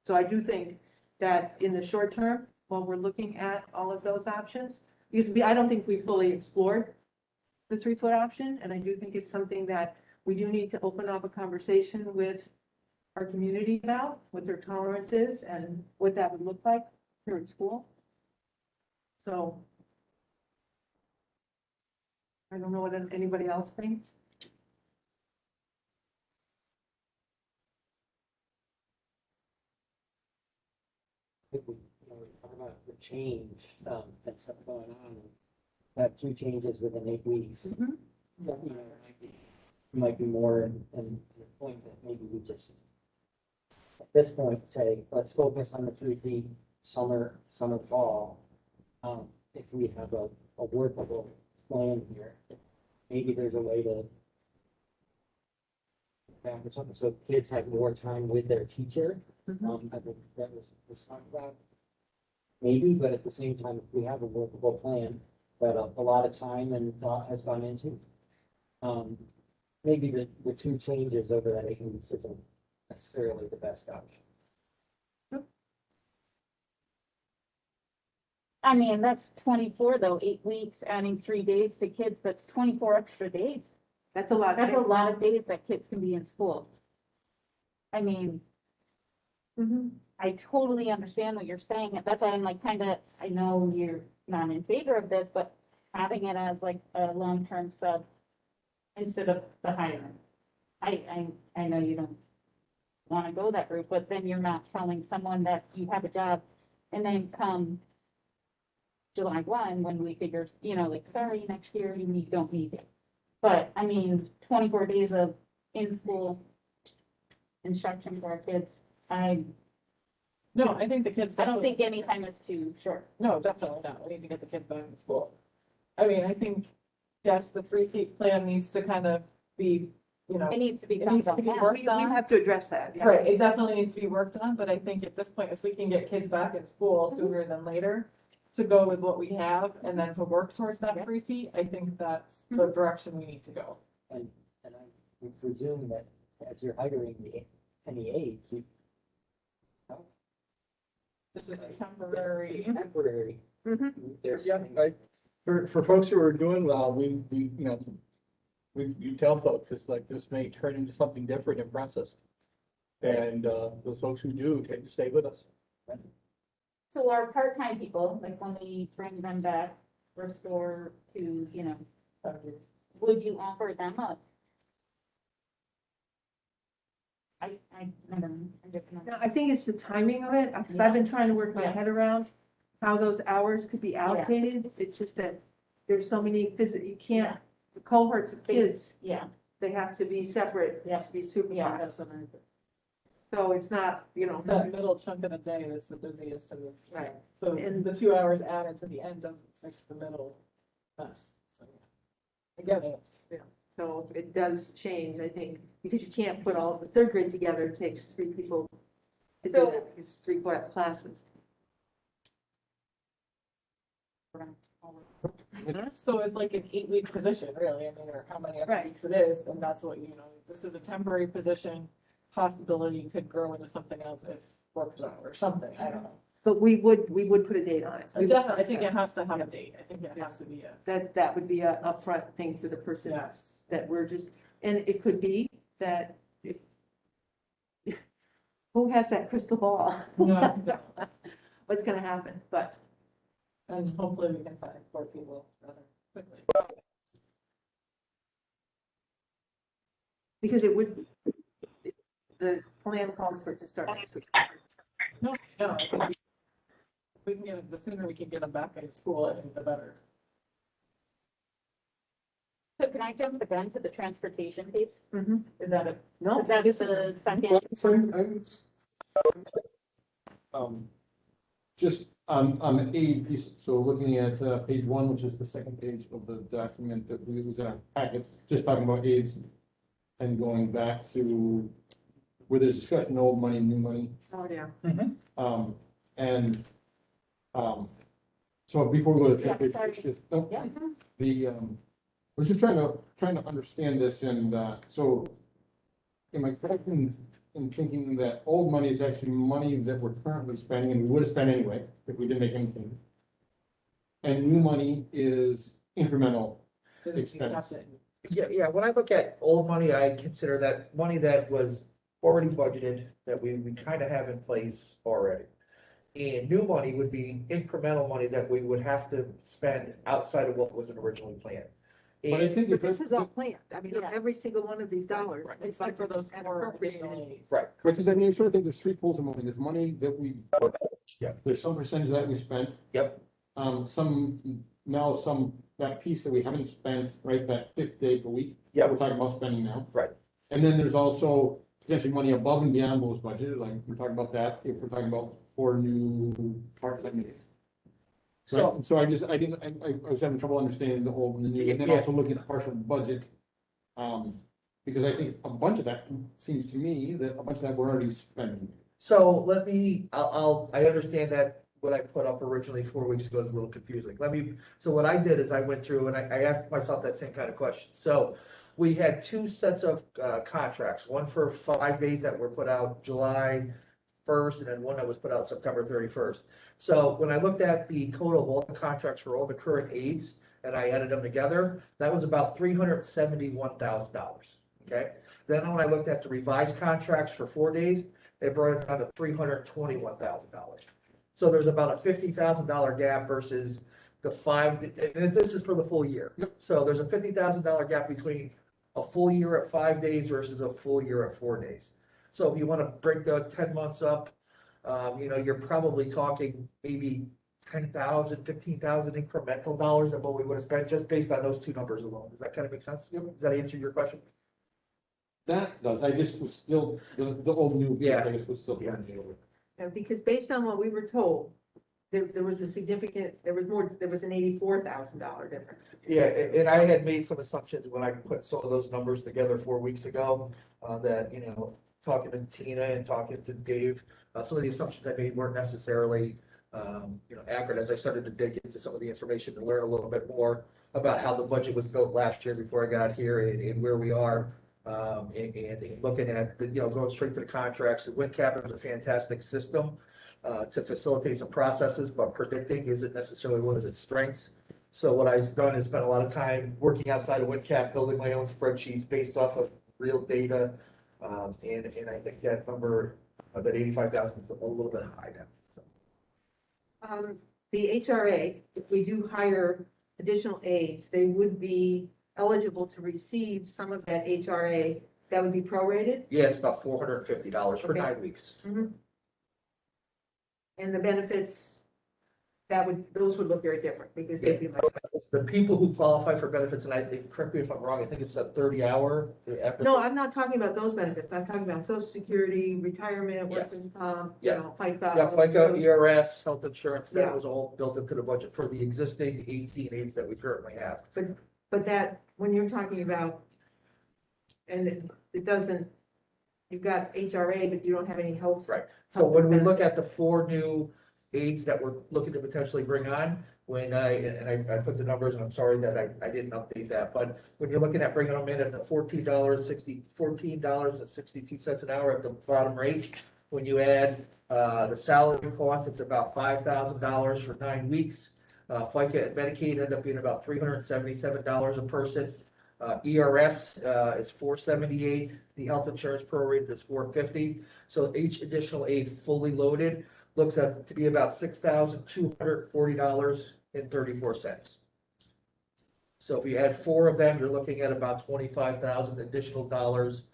So I do think that in the short term, while we're looking at all of those options, because I don't think we fully explored the 3-foot option. And I do think it's something that we do need to open up a conversation with our community about, what their tolerance is and what that would look like here at school. So I don't know what anybody else thinks. I think we talk about the change, that's going on. Have 2 changes within 8 weeks. Mhm. It might be more, and to the point that maybe we just at this point, say, let's focus on the 3 feet, summer, fall. If we have a workable plan here, maybe there's a way to back or something, so kids have more time with their teacher. I think that was talked about. Maybe, but at the same time, if we have a workable plan that a lot of time and thought has gone into, maybe the 2 changes over that 8 weeks isn't necessarily the best option. I mean, that's 24 though, 8 weeks, adding 3 days to kids, that's 24 extra days. That's a lot. That's a lot of days that kids can be in school. I mean, I totally understand what you're saying. That's why I'm like, I know you're not in favor of this, but having it as like a long-term sub instead of the hiring. I know you don't want to go that route, but then you're not telling someone that you have a job and then come July 1, when we figure, like, sorry, next year you don't need it. But I mean, 24 days of in-school instruction for our kids, No, I think the kids I don't definitely. think any time is too short. No, definitely not. We need to get the kids back in school. I mean, I think, yes, the 3 feet plan needs to kind of be, It needs to be. it needs to be done. worked We on. have to address that. yeah. Right, it definitely needs to be worked on, but I think at this point, if we can get kids back at school sooner than later to go with what we have and then to work towards that 3 feet, I think that's the direction we need to go. And I would presume that as you're hiring any aides, you This is a temporary. temporary. There's Yeah, for folks who are doing well, you tell folks, it's like, this may turn into something different in process. And, those folks who do, tend to stay with us. So our part-time people, like when we bring them back, restore to, would you offer them up? I never, I didn't know. No, I think it's the timing of it, because I've been trying to work my Yeah. head around how those hours could be allocated. It's just that there's so many, you can't, the cohorts of kids, Yeah, they have to be separate, they have to be yeah, supervised. that's what I. So it's not, It's that middle chunk of the day that's the busiest and Right. so And- the 2 hours added to the end doesn't fix the middle mess. So I get it. So it does change, I think, because you can't put all the 3rd grade together, it takes 3 people to do So- that, it's 3 classes. So it's like an 8-week position, really, I mean, or how many other Right. weeks it is, and that's what, this is a temporary position. Possibility could grow into something else if worked out or something, I don't know. But we would put a date on it. We would Definitely, I think set it has to have a date, I think it has to be a, that would be a upfront thing for the person yes. that we're just, and it could be that if, who has that crystal ball? Yeah. What's gonna happen, but And hopefully we can find 4 people rather quickly. because it would, the plan calls for it to start next week. No, I think we can get it, the sooner we can get them back in school, I think the better. So can I jump the gun to the transportation piece? Mhm. Is that a, No, that's this the is, second? Just on the aid piece, so looking at page 1, which is the second page of the document that we use in our packets, just talking about aids and going back to where there's discussion, old money, new money. oh, yeah. So before we go to Yeah, transportation, sorry. it's just, no, Yeah. I was just trying to understand this, and so am I correct in thinking that old money is actually money that we're currently spending and we would have spent anyway if we didn't make anything? And new money is incremental expense. Yeah, when I look at old money, I consider that money that was already budgeted, that we kind of have in place already. And new money would be incremental money that we would have to spend outside of what was originally planned. But I think But if this it's, is all planned, I mean, Yeah. every single one of these dollars. Except for those and 4 appropriated. additional aids. Right. which is, I mean, I sort of think there's 3 pools of money. There's money that we. Yeah. There's some percentage that we spent. Yep. That piece that we haven't spent, right, that 5th day per week. Yeah. We're talking about spending now. Right. And then there's also potentially money above and beyond what was budgeted, like we're talking about that, if we're talking about 4 new part-time aides. So, So I was having trouble understanding the old and the new, and then Yeah. also looking at partial budget. Because I think a bunch of that seems to me that a bunch of that we're already spending. so let me, I understand that what I put up originally 4 weeks ago is a little confusing. So what I did is I went through and I asked myself that same kind of question. So we had 2 sets of contracts, one for 5 days that were put out July 1st, and then one that was put out September 31st. So when I looked at the total of all the contracts for all the current aides, and I added them together, that was about $371,000, okay? Then when I looked at the revised contracts for 4 days, they brought it down to $321,000. So there's about a $50,000 gap versus the 5, and this is for the full year. So there's a $50,000 gap between a full year at 5 days versus a full year at 4 days. So if you want to break the 10 months up, you're probably talking maybe 10,000, 15,000 incremental dollars of what we would have spent just based on those 2 numbers alone. Does that kind of make sense? Does that answer your question? That does, I just was still, the old new, Yeah. I guess was still. Yeah. Because based on what we were told, there was a significant, there was an $84,000 difference. Yeah, and I had made some assumptions when I put some of those numbers together 4 weeks ago, that, talking to Tina and talking to Dave, some of the assumptions I made weren't necessarily, accurate as I started to dig into some of the information to learn a little bit more about how the budget was built last year before I got here and where we are. And looking at, going straight to the contracts, the WinCap is a fantastic system to facilitate some processes, but predicting isn't necessarily one of its strengths. So what I've done is spent a lot of time working outside of WinCap, building my own spreadsheets based off of real data. And I think that number, that 85,000 is a little bit high now. The HRA, if we do hire additional aides, they would be eligible to receive some of that HRA that would be prorated. Yeah, it's about $450 for Okay. 9 weeks. And the benefits, those would look very different because they'd be much. The people who qualify for benefits, and correct me if I'm wrong, I think it's a 30-hour. No, I'm not talking about those benefits. I'm talking about social security, retirement, Yes. workers' comp, Yeah. FICA. Yeah, FICA, ERS, health insurance, that Yeah. was all built into the budget for the existing 18 aides that we currently have. But that, when you're talking about, and it doesn't, you've got HRA, but you don't have any health. Right. So when we look at the 4 new aides that we're looking to potentially bring on, when I put the numbers, and I'm sorry that I didn't update that, but when you're looking at bringing them in at the $14.62 an hour at the bottom rate, when you add the salary cost, it's about $5,000 for 9 weeks. FICA and Medicaid end up being about $377 a person. ERS is $478. The health insurance prorated is $450. So each additional aid fully loaded looks to be about $6,240.34. So if you add 4 of them, you're looking at about $25,000 additional dollars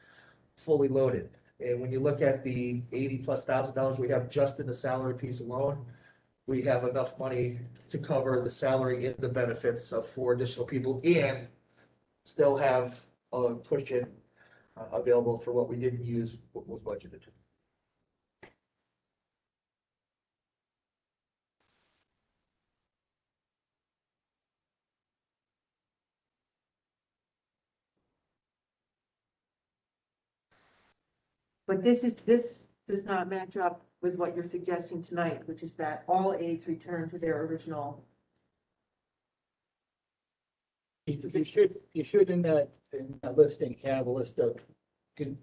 fully loaded. And when you look at the $80,000+ we have just in the salary piece alone, we have enough money to cover the salary and the benefits of 4 additional people and still have a cushion available for what we didn't use, what was budgeted. But this does not match up with what you're suggesting tonight, which is that all aides return to their original. You should in that listing have a list of, that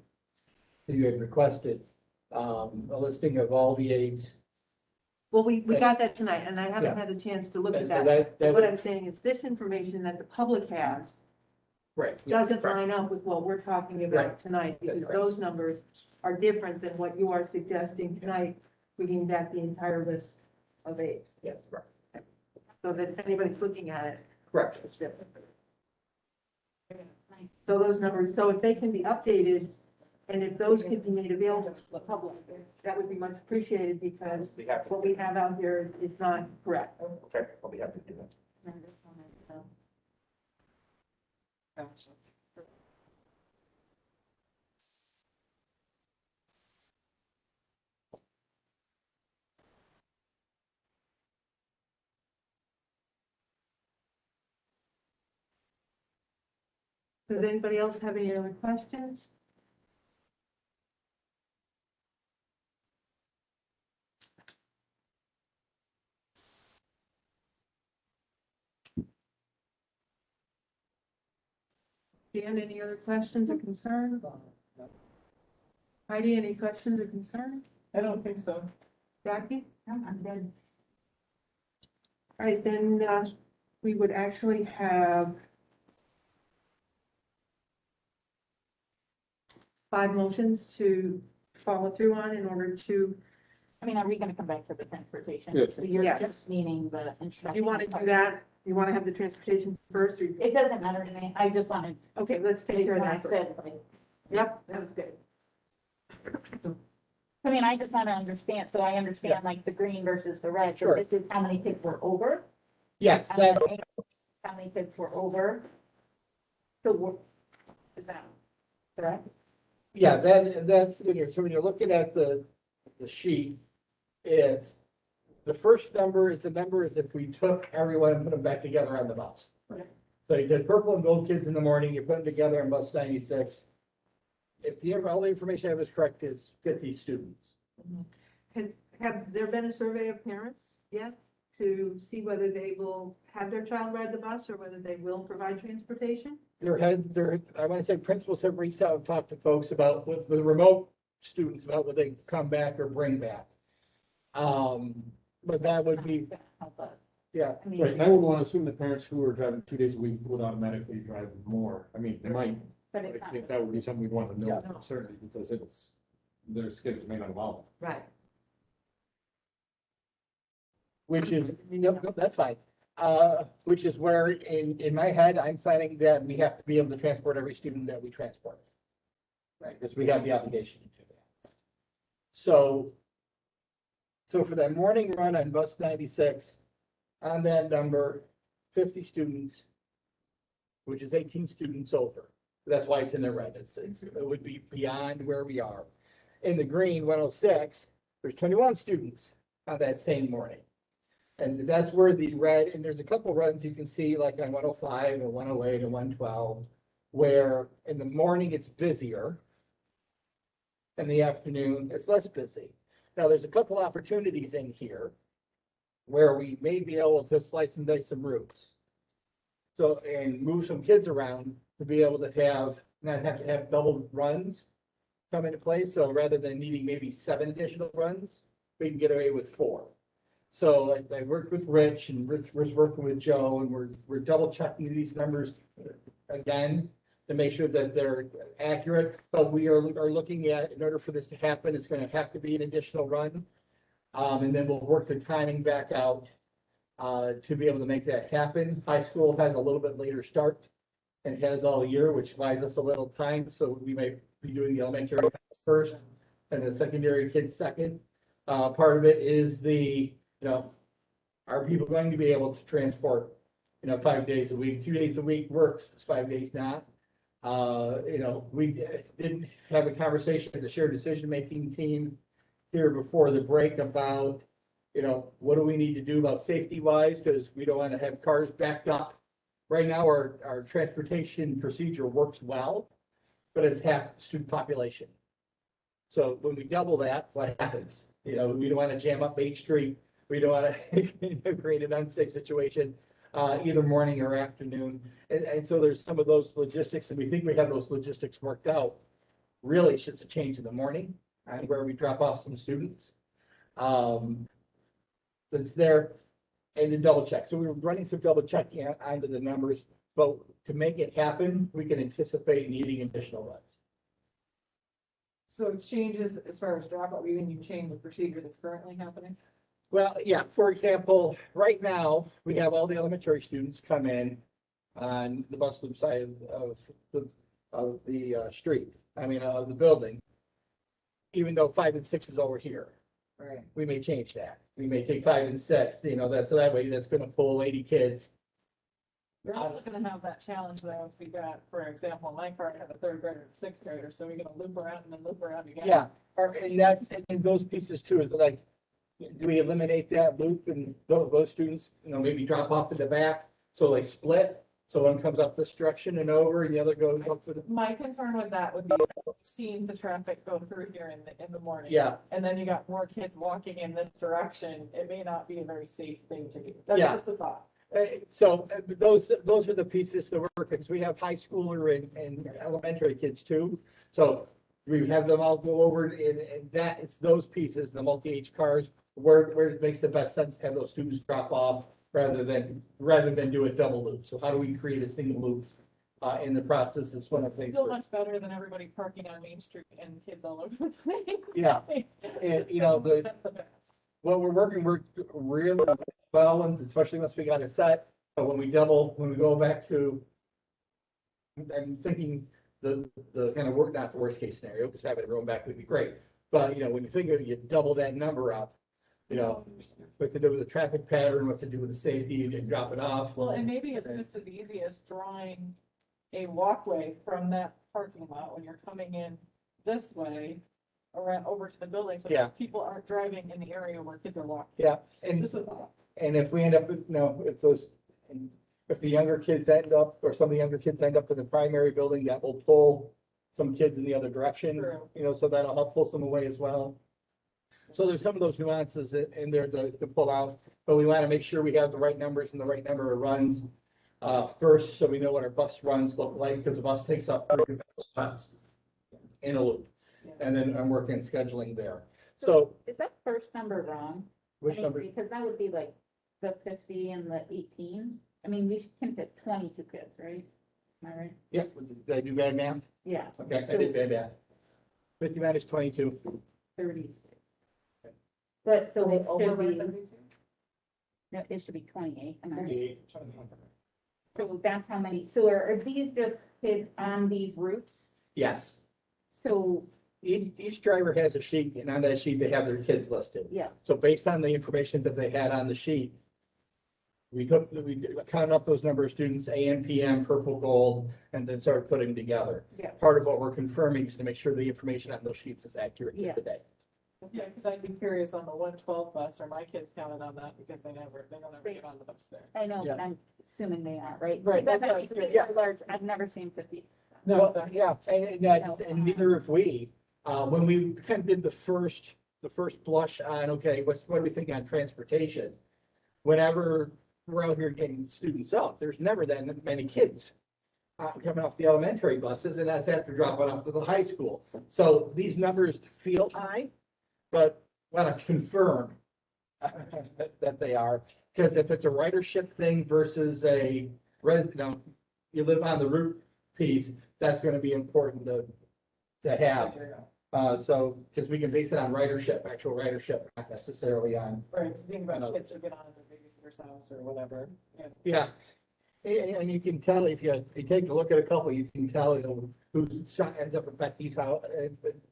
you had requested, a listing of all the aides. Well, we got that tonight, and I haven't Yeah. had a chance to look And at so that. that What would- I'm saying is this information that the public has Right. doesn't line up with what we're talking about Right. tonight, because That's right. those numbers are different than what you are suggesting tonight, bringing back the entire list of aides. Yes, right. So that if anybody's looking at it, Correct. it's different. So those numbers, so if they can be updated, and if those could be made available to the public, that would be much appreciated, because Be happy. what we have out here is not correct. Okay, I'll be happy to do that. Does anybody else have any other questions? Dan, any other questions or concerns? Heidi, any questions or concerns? I don't think so. Jackie? No, I'm good. All right, then, we would actually have 5 motions to follow through on in order to, I mean, are we gonna come back to the transportation? Yes. So you're Yes. just meaning the do introduction. you want to do that? You want to have the transportation first, or, It doesn't matter to me. I just wanted, okay, let's take care of when I that first. said, like, Yep, that was good. I mean, I just want to understand, so I understand like the green versus the red. So Sure. this is how many kids were over? Yes, And that, then how many kids were over? So we're, is that correct? Yeah, that's, so when you're looking at the sheet, it's, the first number is the number is if we took everyone and put them back together on the bus. Right. So you did purple and gold kids in the morning, you put them together on bus 96. If all the information I have is correct, it's 50 students. Have there been a survey of parents yet to see whether they will have their child ride the bus or whether they will provide transportation? I want to say principals have reached out and talked to folks about, with the remote students about whether they come back or bring back. But that would be, Help us. yeah, I mean, Right, and I would want to assume that parents who are driving 2 days a week would automatically drive more. I mean, they might, but but it's I not. think that would be something we'd want to know Yeah. for certainty, because it's, their schedules may not allow it. Right. which is, nope, that's fine. Which is where in my head, I'm planning that we have to be able to transport every student that we transport. Right, because we have the obligation to do that. So for that morning run on bus 96, on that number, 50 students, which is 18 students over. That's why it's in the red. It would be beyond where we are. In the green, 106, there's 21 students on that same morning. And that's where the red, and there's a couple runs you can see like on 105 and 108 and 112, where in the morning it's busier. In the afternoon, it's less busy. Now, there's a couple opportunities in here where we may be able to slice and dice some routes. So, and move some kids around to be able to not have to have double runs come into play. So rather than needing maybe 7 additional runs, we can get away with 4. So I worked with Rich, and Rich was working with Joe, and we're double checking these numbers again to make sure that they're accurate. But we are looking at, in order for this to happen, it's going to have to be an additional run. And then we'll work the timing back out to be able to make that happen. High school has a little bit later start and has all year, which buys us a little time. So we may be doing the elementary first and the secondary kids second. Part of it is are people going to be able to transport, 5 days a week? 2 days a week works, 5 days not. We didn't have a conversation with the shared decision-making team here before the break about, what do we need to do about safety wise? Because we don't want to have cars backed up. Right now, our transportation procedure works well, but it's half the student population. So when we double that, what happens? We don't want to jam up Main Street. We don't want to create an unsafe situation, either morning or afternoon. And so there's some of those logistics, and we think we have those logistics worked out. Really, it's just a change in the morning and where we drop off some students. That's there, and then double check. So we were running through double checking onto the numbers, but to make it happen, we can anticipate needing additional runs. So changes as far as dropout, even you change the procedure that's currently happening? Well, yeah, for example, right now, we have all the elementary students come in on the Muslim side of the street, of the building. Even though 5 and 6 is over here. Right. We may change that. We may take 5 and 6, so that way that's gonna pull 80 kids. You're also gonna have that challenge though, if we got, for example, my car had a 3rd grader and 6th grader, so we're gonna loop around and then loop around again. Yeah, and those pieces too, is like, do we eliminate that loop and those students, maybe drop off in the back, so they split? So one comes up this direction and over, and the other goes up to the, My concern with that would be seeing the traffic go through here in the morning. yeah, And then you got more kids walking in this direction, it may not be a very safe thing to do. That's Yeah. just a thought. So those are the pieces to work, because we have high schooler and elementary kids too. So we have them all go over and that, it's those pieces, the multi-age cars, where it makes the best sense to have those students drop off rather than do a double loop. So how do we create a single loop in the process is one of the things. Still much better than everybody parking on Main Street and kids all over the place. Yeah. And, you know, what we're working really well, and especially once we got it set, but when we go back to, I'm thinking the kind of work, not the worst case scenario, because having it roll back would be great. But, you know, when you think of it, you double that number up, you know, what to do with the traffic pattern, what to do with the safety, and drop it off. Well, and maybe it's just as easy as drawing a walkway from that parking lot when you're coming in this way around over to the building, so Yeah. that people aren't driving in the area where kids are walking. Yeah, So and just a thought. And if we end up, you know, if the younger kids end up, or some of the younger kids end up in the primary building, that will pull some kids in the other direction, True. you know, so that'll help pull some away as well. So there's some of those nuances in there to pull out, but we want to make sure we have the right numbers and the right number of runs first, so we know what our bus runs look like, because the bus takes up 30 spots in a loop. And then I'm working scheduling there. So Is that first number wrong? which I mean, number? Because that would be like the 50 and the 18. I mean, we can fit 22 kids, right? Am I right? Yeah, did I do bad math? Yeah. Okay, I So did bad math. 50 minus 22. 32. But so it Over should be, 32? no, it should be 28. Am I right? So that's how many, so are these just kids on these routes? Yes. So, Each driver has a sheet, and on that sheet, they have their kids listed. yeah, So based on the information that they had on the sheet, we counted up those number of students, AM, PM, purple, gold, and then started putting them together. Yeah. Part of what we're confirming is to make sure the information on those sheets is accurate Yeah. for today. Yeah, because I'd be curious on the 112 bus, are my kids counted on that, because they don't ever get on the bus there. I know, Yeah. but I'm assuming they are, right? Right, Because that's what I I was think curious. these are large, I've never seen 50. No, Well, exactly. yeah, and neither have we. When we kind of did the first blush on, okay, what do we think on transportation? Whenever we're out here getting students up, there's never that many kids coming off the elementary buses, and that's after dropping off to the high school. So these numbers feel high, but want to confirm that they are, because if it's a ridership thing versus a resident, you live on the route piece, that's going to be important to have. So, because we can base it on ridership, actual ridership, not necessarily on, Right, so think about kids who get on at their babysitter's house or whatever. yeah. And you can tell if you take a look at a couple, you can tell, you know, who ends up at Becky's house,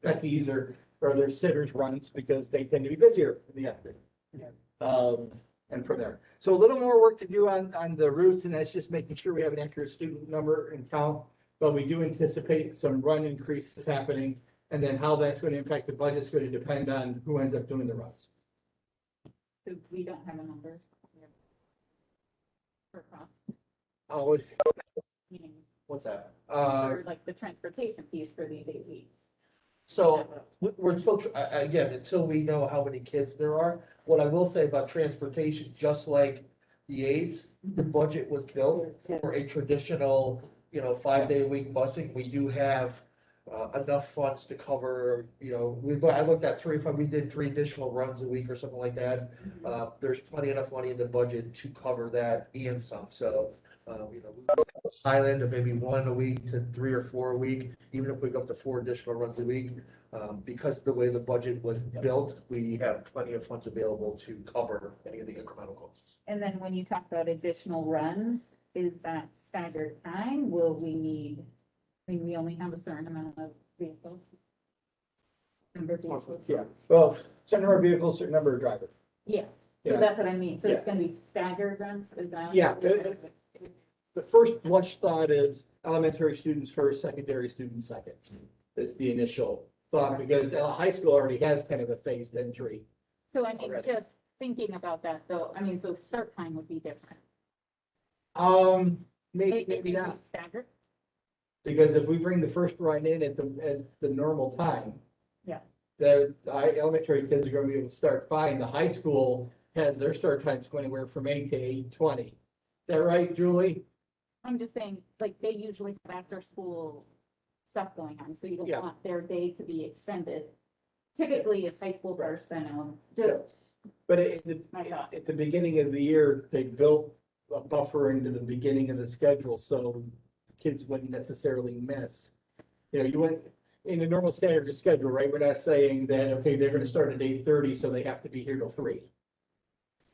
Becky's or their sitters runs, because they tend to be busier in the afternoon. And from there. So a little more work to do on the routes, and that's just making sure we have an accurate student number and count. But we do anticipate some run increases happening, and then how that's going to impact the budget is going to depend on who ends up doing the runs. So we don't have a number. For cost, Oh, meaning, what's that? for like the transportation piece for these 8 weeks. So, we're still, again, until we know how many kids there are, what I will say about transportation, just like the aids, the budget was built for a traditional, 5-day-a-week busing. We do have enough funds to cover, I looked at we did 3 additional runs a week or something like that. There's plenty enough money in the budget to cover that and some, so, Highland of maybe 1 a week to 3 or 4 a week, even if we go up to 4 additional runs a week. Because of the way the budget was built, we have plenty of funds available to cover any of the incremental costs. And then when you talk about additional runs, is that staggered time? Will we need, I mean, we only have a certain amount of vehicles. Number of vehicles. Yeah, well, certain number of vehicles, certain number of drivers. Yeah, so Yeah. that's what I mean. So it's gonna be staggered runs, is that? Yeah, the first blush thought is elementary students first, secondary students second. It's the initial thought, because high school already has kind of a phased entry. So I mean, Already. just thinking about that though, I mean, so start time would be different. maybe not. Staggered. Because if we bring the first run in at the normal time. Yeah. The elementary kids are gonna be able to start fine. The high school has their start times go anywhere from 8 to 8:20. Is that right, Julie? I'm just saying, like, they usually have after-school stuff going on, so you don't Yeah. want their day to be extended. Typically, it's high school first, then, just But my thought. at the beginning of the year, they built a buffer into the beginning of the schedule, so kids wouldn't necessarily miss. You know, you went in a normal standard schedule, right? We're not saying that, okay, they're gonna start at 8:30, so they have to be here till 3.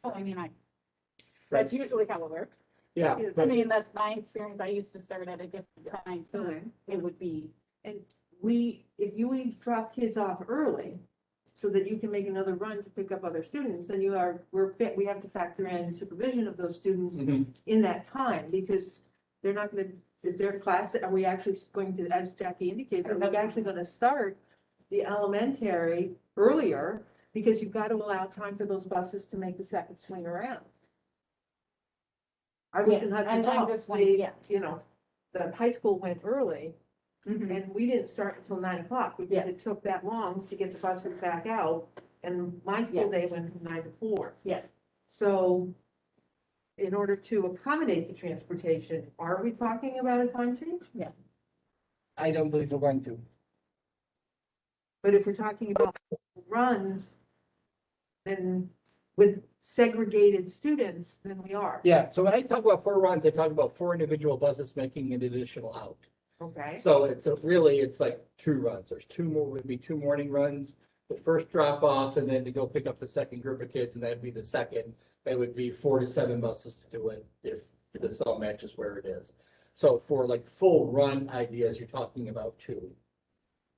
Oh, I mean, that's usually how it works. Yeah, I but mean, that's my experience. I used to start at a different time, so it would be, And if you drop kids off early, so that you can make another run to pick up other students, then we have to factor in supervision of those students Mhm. in that time, because they're not gonna, is their class, are we actually going to, as Jackie indicated, are we actually gonna start the elementary earlier? Because you've got to allow time for those buses to make the second swing around. I worked in Yeah, Hudson and I'm Falls, just like, yeah. the high school went early, Mhm. and we didn't start until 9 o'clock, because Yeah. it took that long to get the buses back out, and my school Yeah. day went from 9 to 4. Yeah. So, in order to accommodate the transportation, are we talking about a time change? I don't believe we're going to. But if we're talking about runs, then with segregated students, then we are, Yeah, so when I talk about 4 runs, I talk about 4 individual buses making an additional out. okay? So it's like 2 runs. There's 2 more, would be 2 morning runs. The first drop off and then to go pick up the second group of kids, and that'd be the second. That would be 4 to 7 buses to do it if this all matches where it is. So for like full run ideas, you're talking about 2.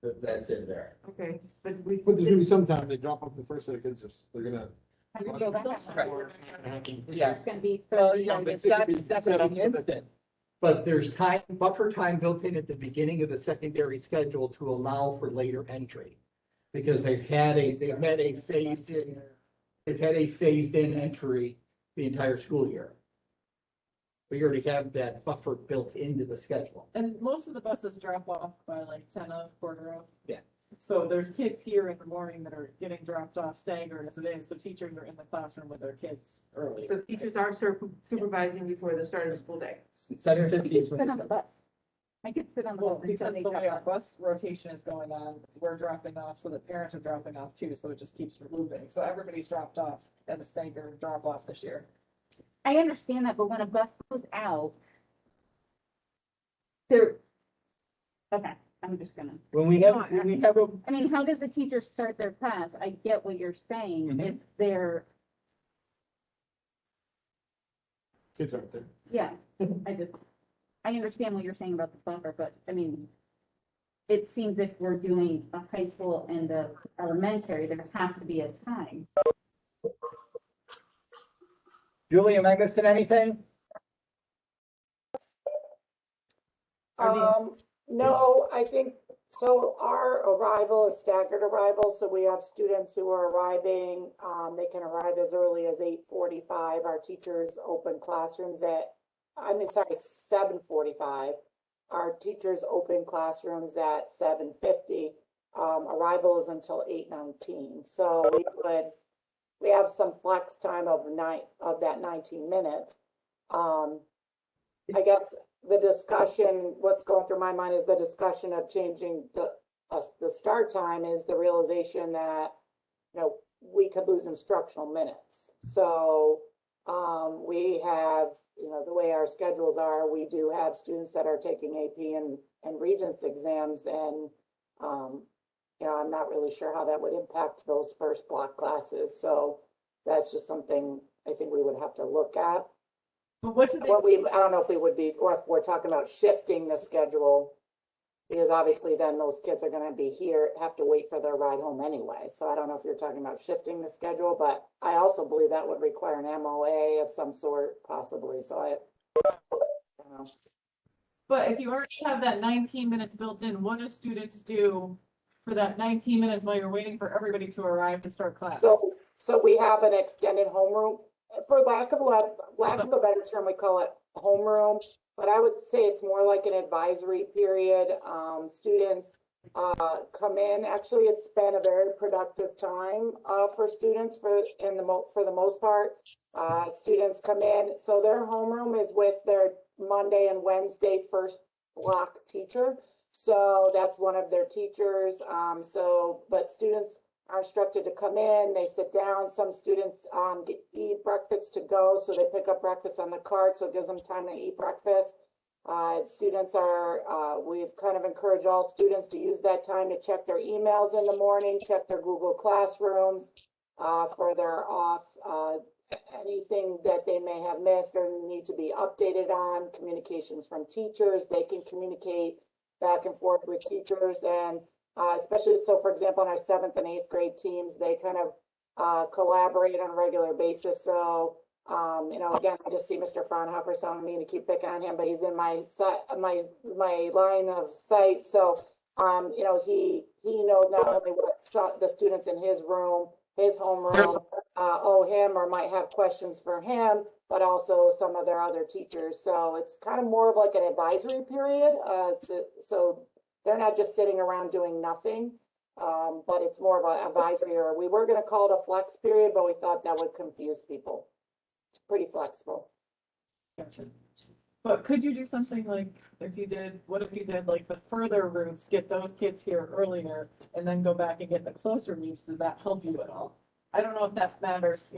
That's in there. Okay, but we. But there's gonna be some time they drop off the first set of kids, they're gonna. I would go back. Yeah. There's gonna be. Well, 30 yeah, minutes. it's not gonna be instant. But there's time, buffer time built in at the beginning of the secondary schedule to allow for later entry. Because they've had a phased in entry the entire school year. We already have that buffer built into the schedule. And most of the buses drop off by like 10 of, quarter of. Yeah. So there's kids here in the morning that are getting dropped off staggered as it is, so teachers are in the classroom with their kids early. So teachers are supervising before the start of the school day. 7:50 I is could when sit on the bus. I could sit on the Well, bus until because they the way our drop off. bus rotation is going on, we're dropping off, so the parents are dropping off too, so it just keeps looping. So everybody's dropped off at a staggered drop off this year. I understand that, but when a bus goes out, there, okay, I'm just gonna, we have a, I mean, how does a teacher start their class? I get what you're saying, Mhm. if they're, Kids aren't there. yeah, I understand what you're saying about the buffer, but, I mean, it seems if we're doing a high school and a elementary, there has to be a time. Julie, am I missing anything? No, I think, so our arrival is staggered arrival, so we have students who are arriving, they can arrive as early as 8:45. Our teachers open classrooms at, 7:45. Our teachers open classrooms at 7:50. Arrival is until 8:19. So we have some flex time of that 19 minutes. I guess the discussion, what's going through my mind is the discussion of changing the start time is the realization that, we could lose instructional minutes. So, we have, the way our schedules are, we do have students that are taking AP and Regents exams, and, I'm not really sure how that would impact those first block classes. So that's just something I think we would have to look at. But what do they? I don't know if we would be, or if we're talking about shifting the schedule, because obviously then those kids are gonna be here, have to wait for their ride home anyway. So I don't know if you're talking about shifting the schedule, but I also believe that would require an MOA of some sort possibly, so I don't know. But if you already have that 19 minutes built in, what do students do for that 19 minutes while you're waiting for everybody to arrive to start class? So we have an extended homeroom, for lack of a better term, we call it homeroom. but I would say it's more like an advisory period. Students come in. Actually, it's been a very productive time for students for the most part. Students come in, so their homeroom is with their Monday and Wednesday first block teacher. So that's one of their teachers. But students are instructed to come in, they sit down. Some students eat breakfast to go, so they pick up breakfast on the cart, so it gives them time to eat breakfast. Students are, we've kind of encouraged all students to use that time to check their emails in the morning, check their Google Classrooms for their off, anything that they may have missed or need to be updated on, communications from teachers. They can communicate back and forth with teachers, and especially so, for example, in our 7th and 8th grade teams, they kind of collaborate on a regular basis. So, again, I just see Mr. Fraunhofer, so I don't mean to keep picking on him, but he's in my line of sight. So, he knows not only what the students in his room, his homeroom, owe him or might have questions for him, but also some of their other teachers. So it's kind of more of like an advisory period. So they're not just sitting around doing nothing, but it's more of an advisory, or we were going to call it a flex period, but we thought that would confuse people. It's pretty flexible. Gotcha. But could you do something like, what if you did like the further routes, get those kids here earlier, and then go back and get the closer routes? Does that help you at all? I don't know if that matters,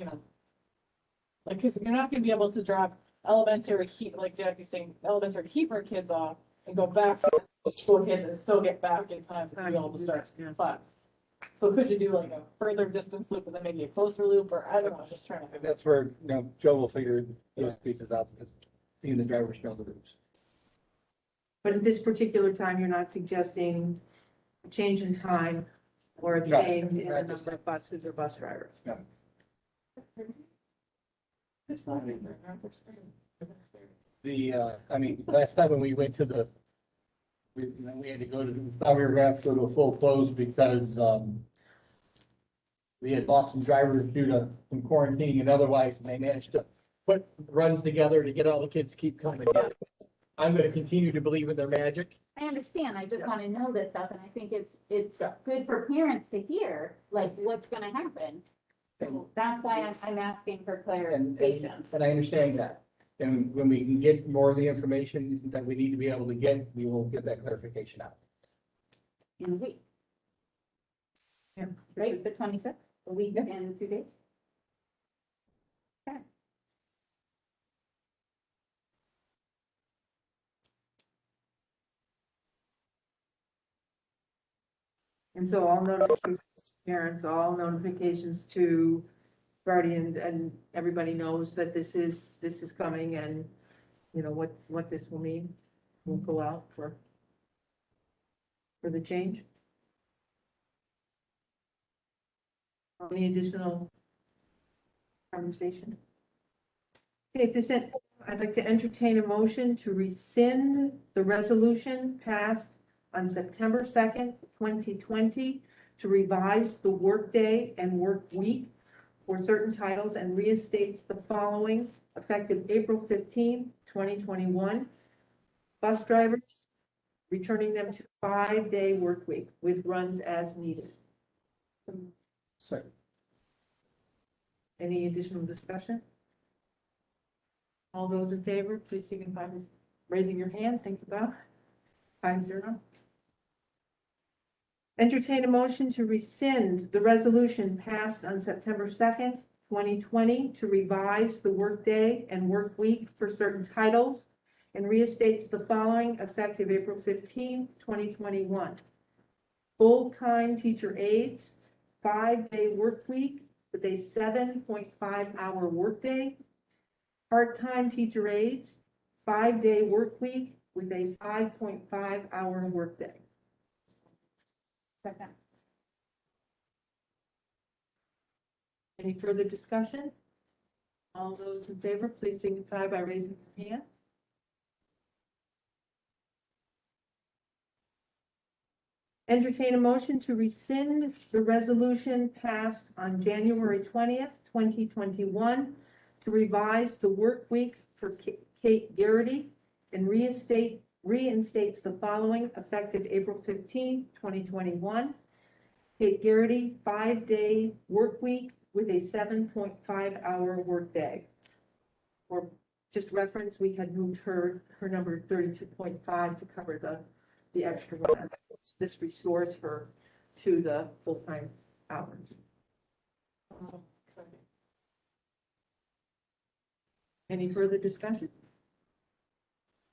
like, because you're not gonna be able to drop like Jackie's saying, elementary Hebrew kids off and go back to the school kids and still get back in time to be able to start class. So could you do like a further distance loop and then maybe a closer loop, or I don't know, just trying to. And that's where, Joe will figure those pieces out, because seeing the drivers know the routes. But at this particular time, you're not suggesting a change in time or a No, change in the not number of buses or bus drivers? No. Last time when we went to we had to go to, thought we were gonna have to go to a full close because, we had lost some drivers due to some quarantining and otherwise, and they managed to put runs together to get all the kids to keep coming in. I'm gonna continue to believe in their magic. I understand, I just want to know this stuff, and I think it's good for parents to hear, like, what's gonna happen. So that's why I'm asking for clarification. And I understand that. And when we can get more of the information that we need to be able to get, we will get that clarification out. In a week. Yeah. Right, the 26th, a week and 2 days? Okay. And so all notifications to parents, all notifications to guardians, and everybody knows that this is coming, and what this will mean will go out for the change. Any additional conversation? Okay, at this end, I'd like to entertain a motion to rescind the resolution passed on September 2nd, 2020, to revise the workday and work week for certain titles and reinstates the following effective April 15th, 2021. Bus drivers, returning them to 5-day work week with runs as needed. Second. Any additional discussion? All those in favor, please signify by raising your hand. Thank you, Bob. 5-0. Entertain a motion to rescind the resolution passed on September 2nd, 2020, to revise the workday and work week for certain titles and reinstates the following effective April 15th, 2021. Full-time teacher aides, 5-day work week with a 7.5-hour workday. Part-time teacher aides, 5-day work week with a 5.5-hour workday. Second. Any further discussion? All those in favor, please signify by raising your hand. Entertain a motion to rescind the resolution passed on January 20th, 2021, to revise the work week for Kate Garrity and reinstates the following effective April 15, 2021. Kate Garrity, 5-day work week with a 7.5-hour workday. Or just reference, we had moved her number 32.5 to cover the extra one. This restores her to the full-time hours. Oh, exciting. Any further discussion?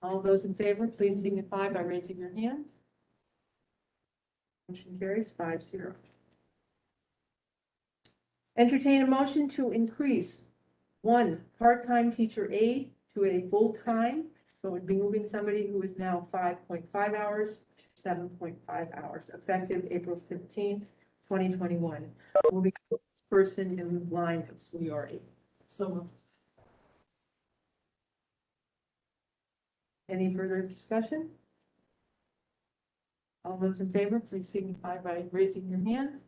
All those in favor, please signify by raising your hand. Motion carries 5-0. Entertain a motion to increase one part-time teacher aide to a full-time. So it would be moving somebody who is now 5.5 hours to 7.5 hours, effective April 15, 2021. Moving this person in line of seniority. So moved. Any further discussion? All those in favor, please signify by raising your hand.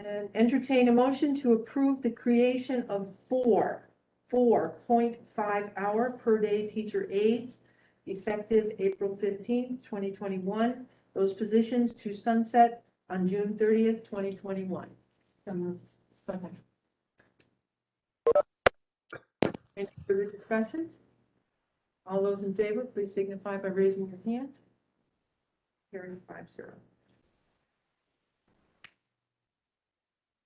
And entertain a motion to approve the creation of 4.5-hour per day teacher aides effective April 15th, 2021. Those positions to sunset on June 30th, 2021. So moved. Second. Any further discussion? All those in favor, please signify by raising your hand. Carrying 5-0.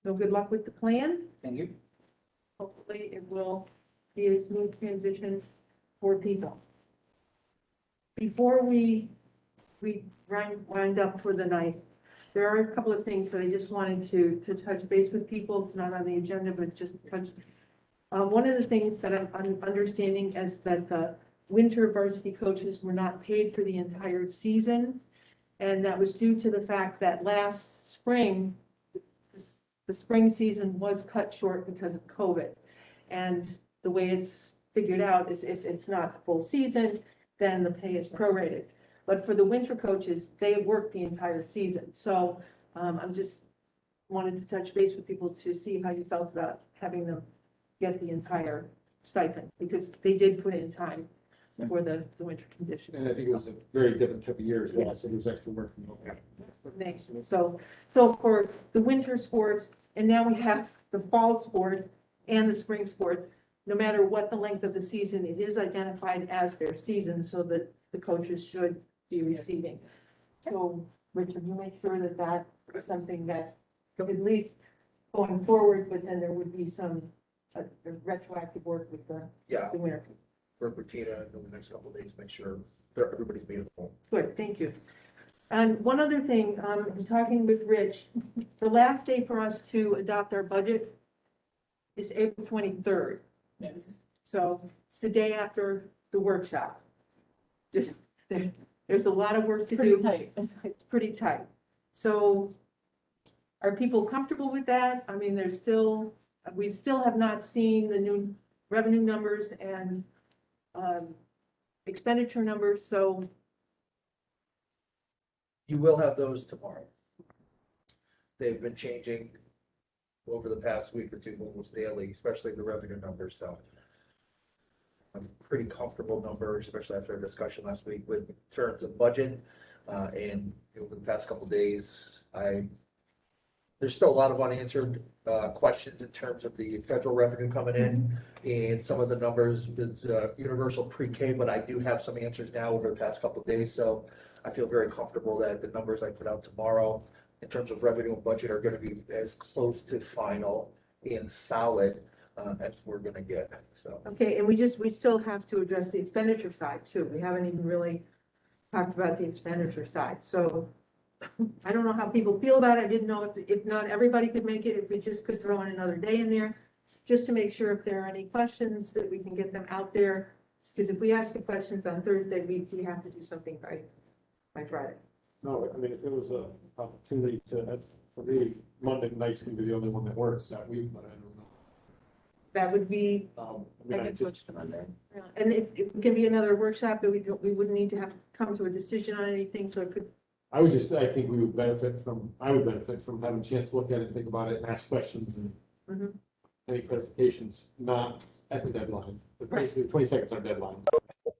So good luck with the plan. Thank you. Hopefully it will be a smooth transition for people. Before we wind up for the night, there are a couple of things that I just wanted to touch base with people. It's not on the agenda, but just touch. One of the things that I'm understanding is that the winter varsity coaches were not paid for the entire season. And that was due to the fact that last spring, the spring season was cut short because of COVID. And the way it's figured out is if it's not the full season, then the pay is prorated. But for the winter coaches, they worked the entire season. So I'm just wanted to touch base with people to see how you felt about having them get the entire stipend, because they did put in time for the winter conditions. And I think it was a very different type of year as well, so there was extra work. So for the winter sports, and now we have the fall sports and the spring sports, no matter what the length of the season, it is identified as their season, so that the coaches should be receiving. So, Richard, you make sure that that is something that, at least going forward, but then there would be some retroactive work with the winter. Work with Tina in the next couple of days, make sure everybody's being informed. Good, thank you. And one other thing, in talking with Rich, the last day for us to adopt our budget is April 23rd. Yes. So it's the day after the workshop. Just, there's a lot of work to do. Pretty tight. It's pretty tight. So are people comfortable with that? I mean, we still have not seen the new revenue numbers and expenditure numbers, so. You will have those tomorrow. They've been changing over the past week or two, almost daily, especially the revenue numbers, so. I'm pretty comfortable number, especially after our discussion last week with terms of budget. And over the past couple of days, there's still a lot of unanswered questions in terms of the federal revenue coming in and some of the numbers with universal pre-K, but I do have some answers now over the past couple of days. So I feel very comfortable that the numbers I put out tomorrow in terms of revenue and budget are going to be as close to final and solid as we're going to get. So. Okay, and we still have to address the expenditure side too. We haven't even really talked about the expenditure side. So I don't know how people feel about it. I didn't know if not everybody could make it, if we just could throw in another day in there, just to make sure if there are any questions that we can get them out there. Because if we ask the questions on Thursday, we have to do something by Friday. No, I mean, if it was a opportunity for me, Monday night's gonna be the only one that works that week, but I don't know. That would be, I I mean, can switch to Monday. and it can be another workshop that we wouldn't need to have come to a decision on anything, so it could. I think I would benefit from having a chance to look at it, think about it, and ask questions and any clarifications, not at the deadline, but basically 22nd our deadline.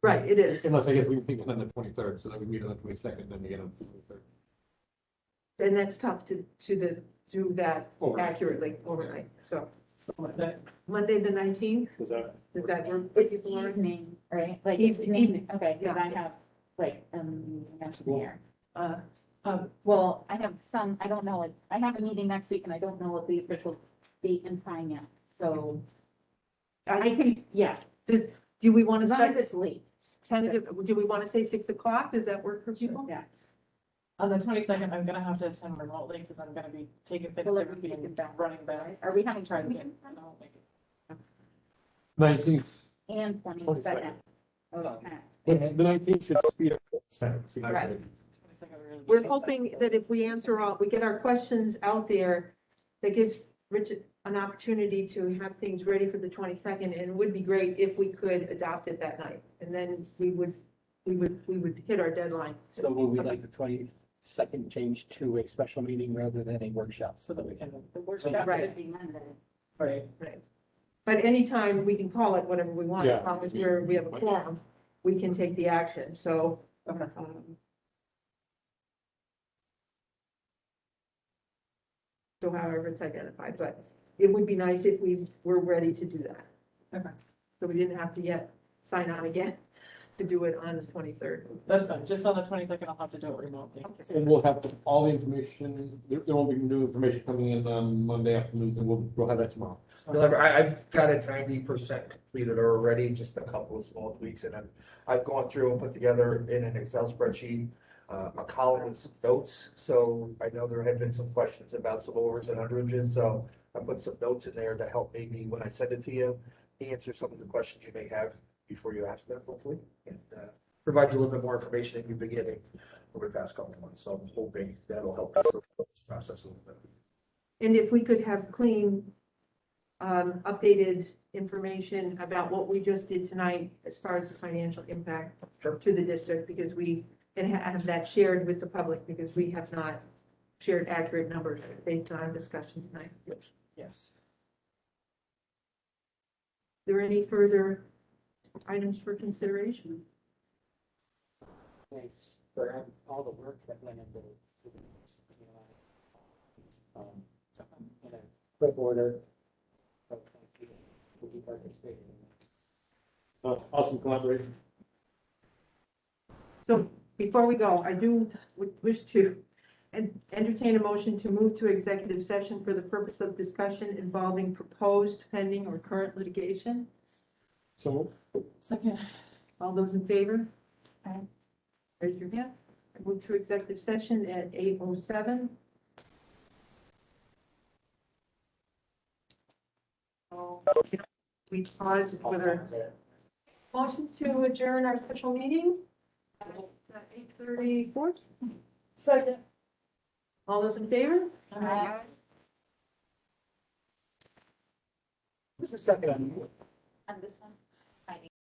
Right, it is. Unless I guess we meet on the 23rd, so that we meet on the 22nd, then we get on the 23rd. And that's tough to do that Overnight. accurately overnight, so. Monday. Monday, the 19th, Does that? does that work? for It's people, Lauren? evening, right? Like Evening. evening, okay, because Yeah. I have like, that's there. Uh, Well, I have some, I don't know, I have a meeting next week and I don't know what the official date and time yet, so I can, yeah, Do we want to as long as start it's late. tentative, do we want to say 6 o'clock? Does that work for people? Yeah. On the 22nd, I'm gonna have to attend remotely because I'm gonna be taking Well, therapy we can and back. running back. Are we having Trying to time get, I don't make it. 19th. and 22nd? Okay. The 19th should speed up. Second. Right. 22nd, we're gonna be- We're hoping that if we answer all, we get our questions out there, that gives Richard an opportunity to have things ready for the 22nd, and it would be great if we could adopt it that night. And then we would hit our deadline. So would we like the 22nd change to a special meeting rather than a workshop? So that we can, The workshop Right. would be Monday. right, But anytime, we can call it whatever we want, as Yeah. long as we have a quorum, we can take the action, so. So however it's identified, but it would be nice if we were ready to do that. Okay. So we didn't have to yet sign on again to do it on the 23rd. that's fine, just on the 22nd, I'll have to do it remotely. And we'll have all the information, there won't be new information coming in on Monday afternoon, and we'll have that tomorrow. I've got it 90% completed already, just a couple of small tweaks, and I've gone through and put together in an Excel spreadsheet a column with some notes, so I know there had been some questions about some overs and underages, so I put some notes in there to help maybe when I send it to you, answer some of the questions you may have before you ask them, hopefully, and provide you a little bit more information in the beginning over the past couple of months, so I'm hoping that'll help us with this process a little bit. And if we could have clean, updated information about what we just did tonight as far as the financial impact to the district, because we can have that shared with the public, because we have not shared accurate numbers based on our discussion tonight. Yes. Is there any further items for consideration? Thanks for all the work that went into this, you know. In a quick order. But thank you for participating. Awesome collaboration. So before we go, I do wish to entertain a motion to move to executive session for the purpose of discussion involving proposed, pending, or current litigation. So Second. All those in favor? Aye. Raise your hand. I move to executive session at 8:07. We pause for the motion to adjourn our special meeting at 8:34. Second. All those in favor? Aye. Just a second. On this one?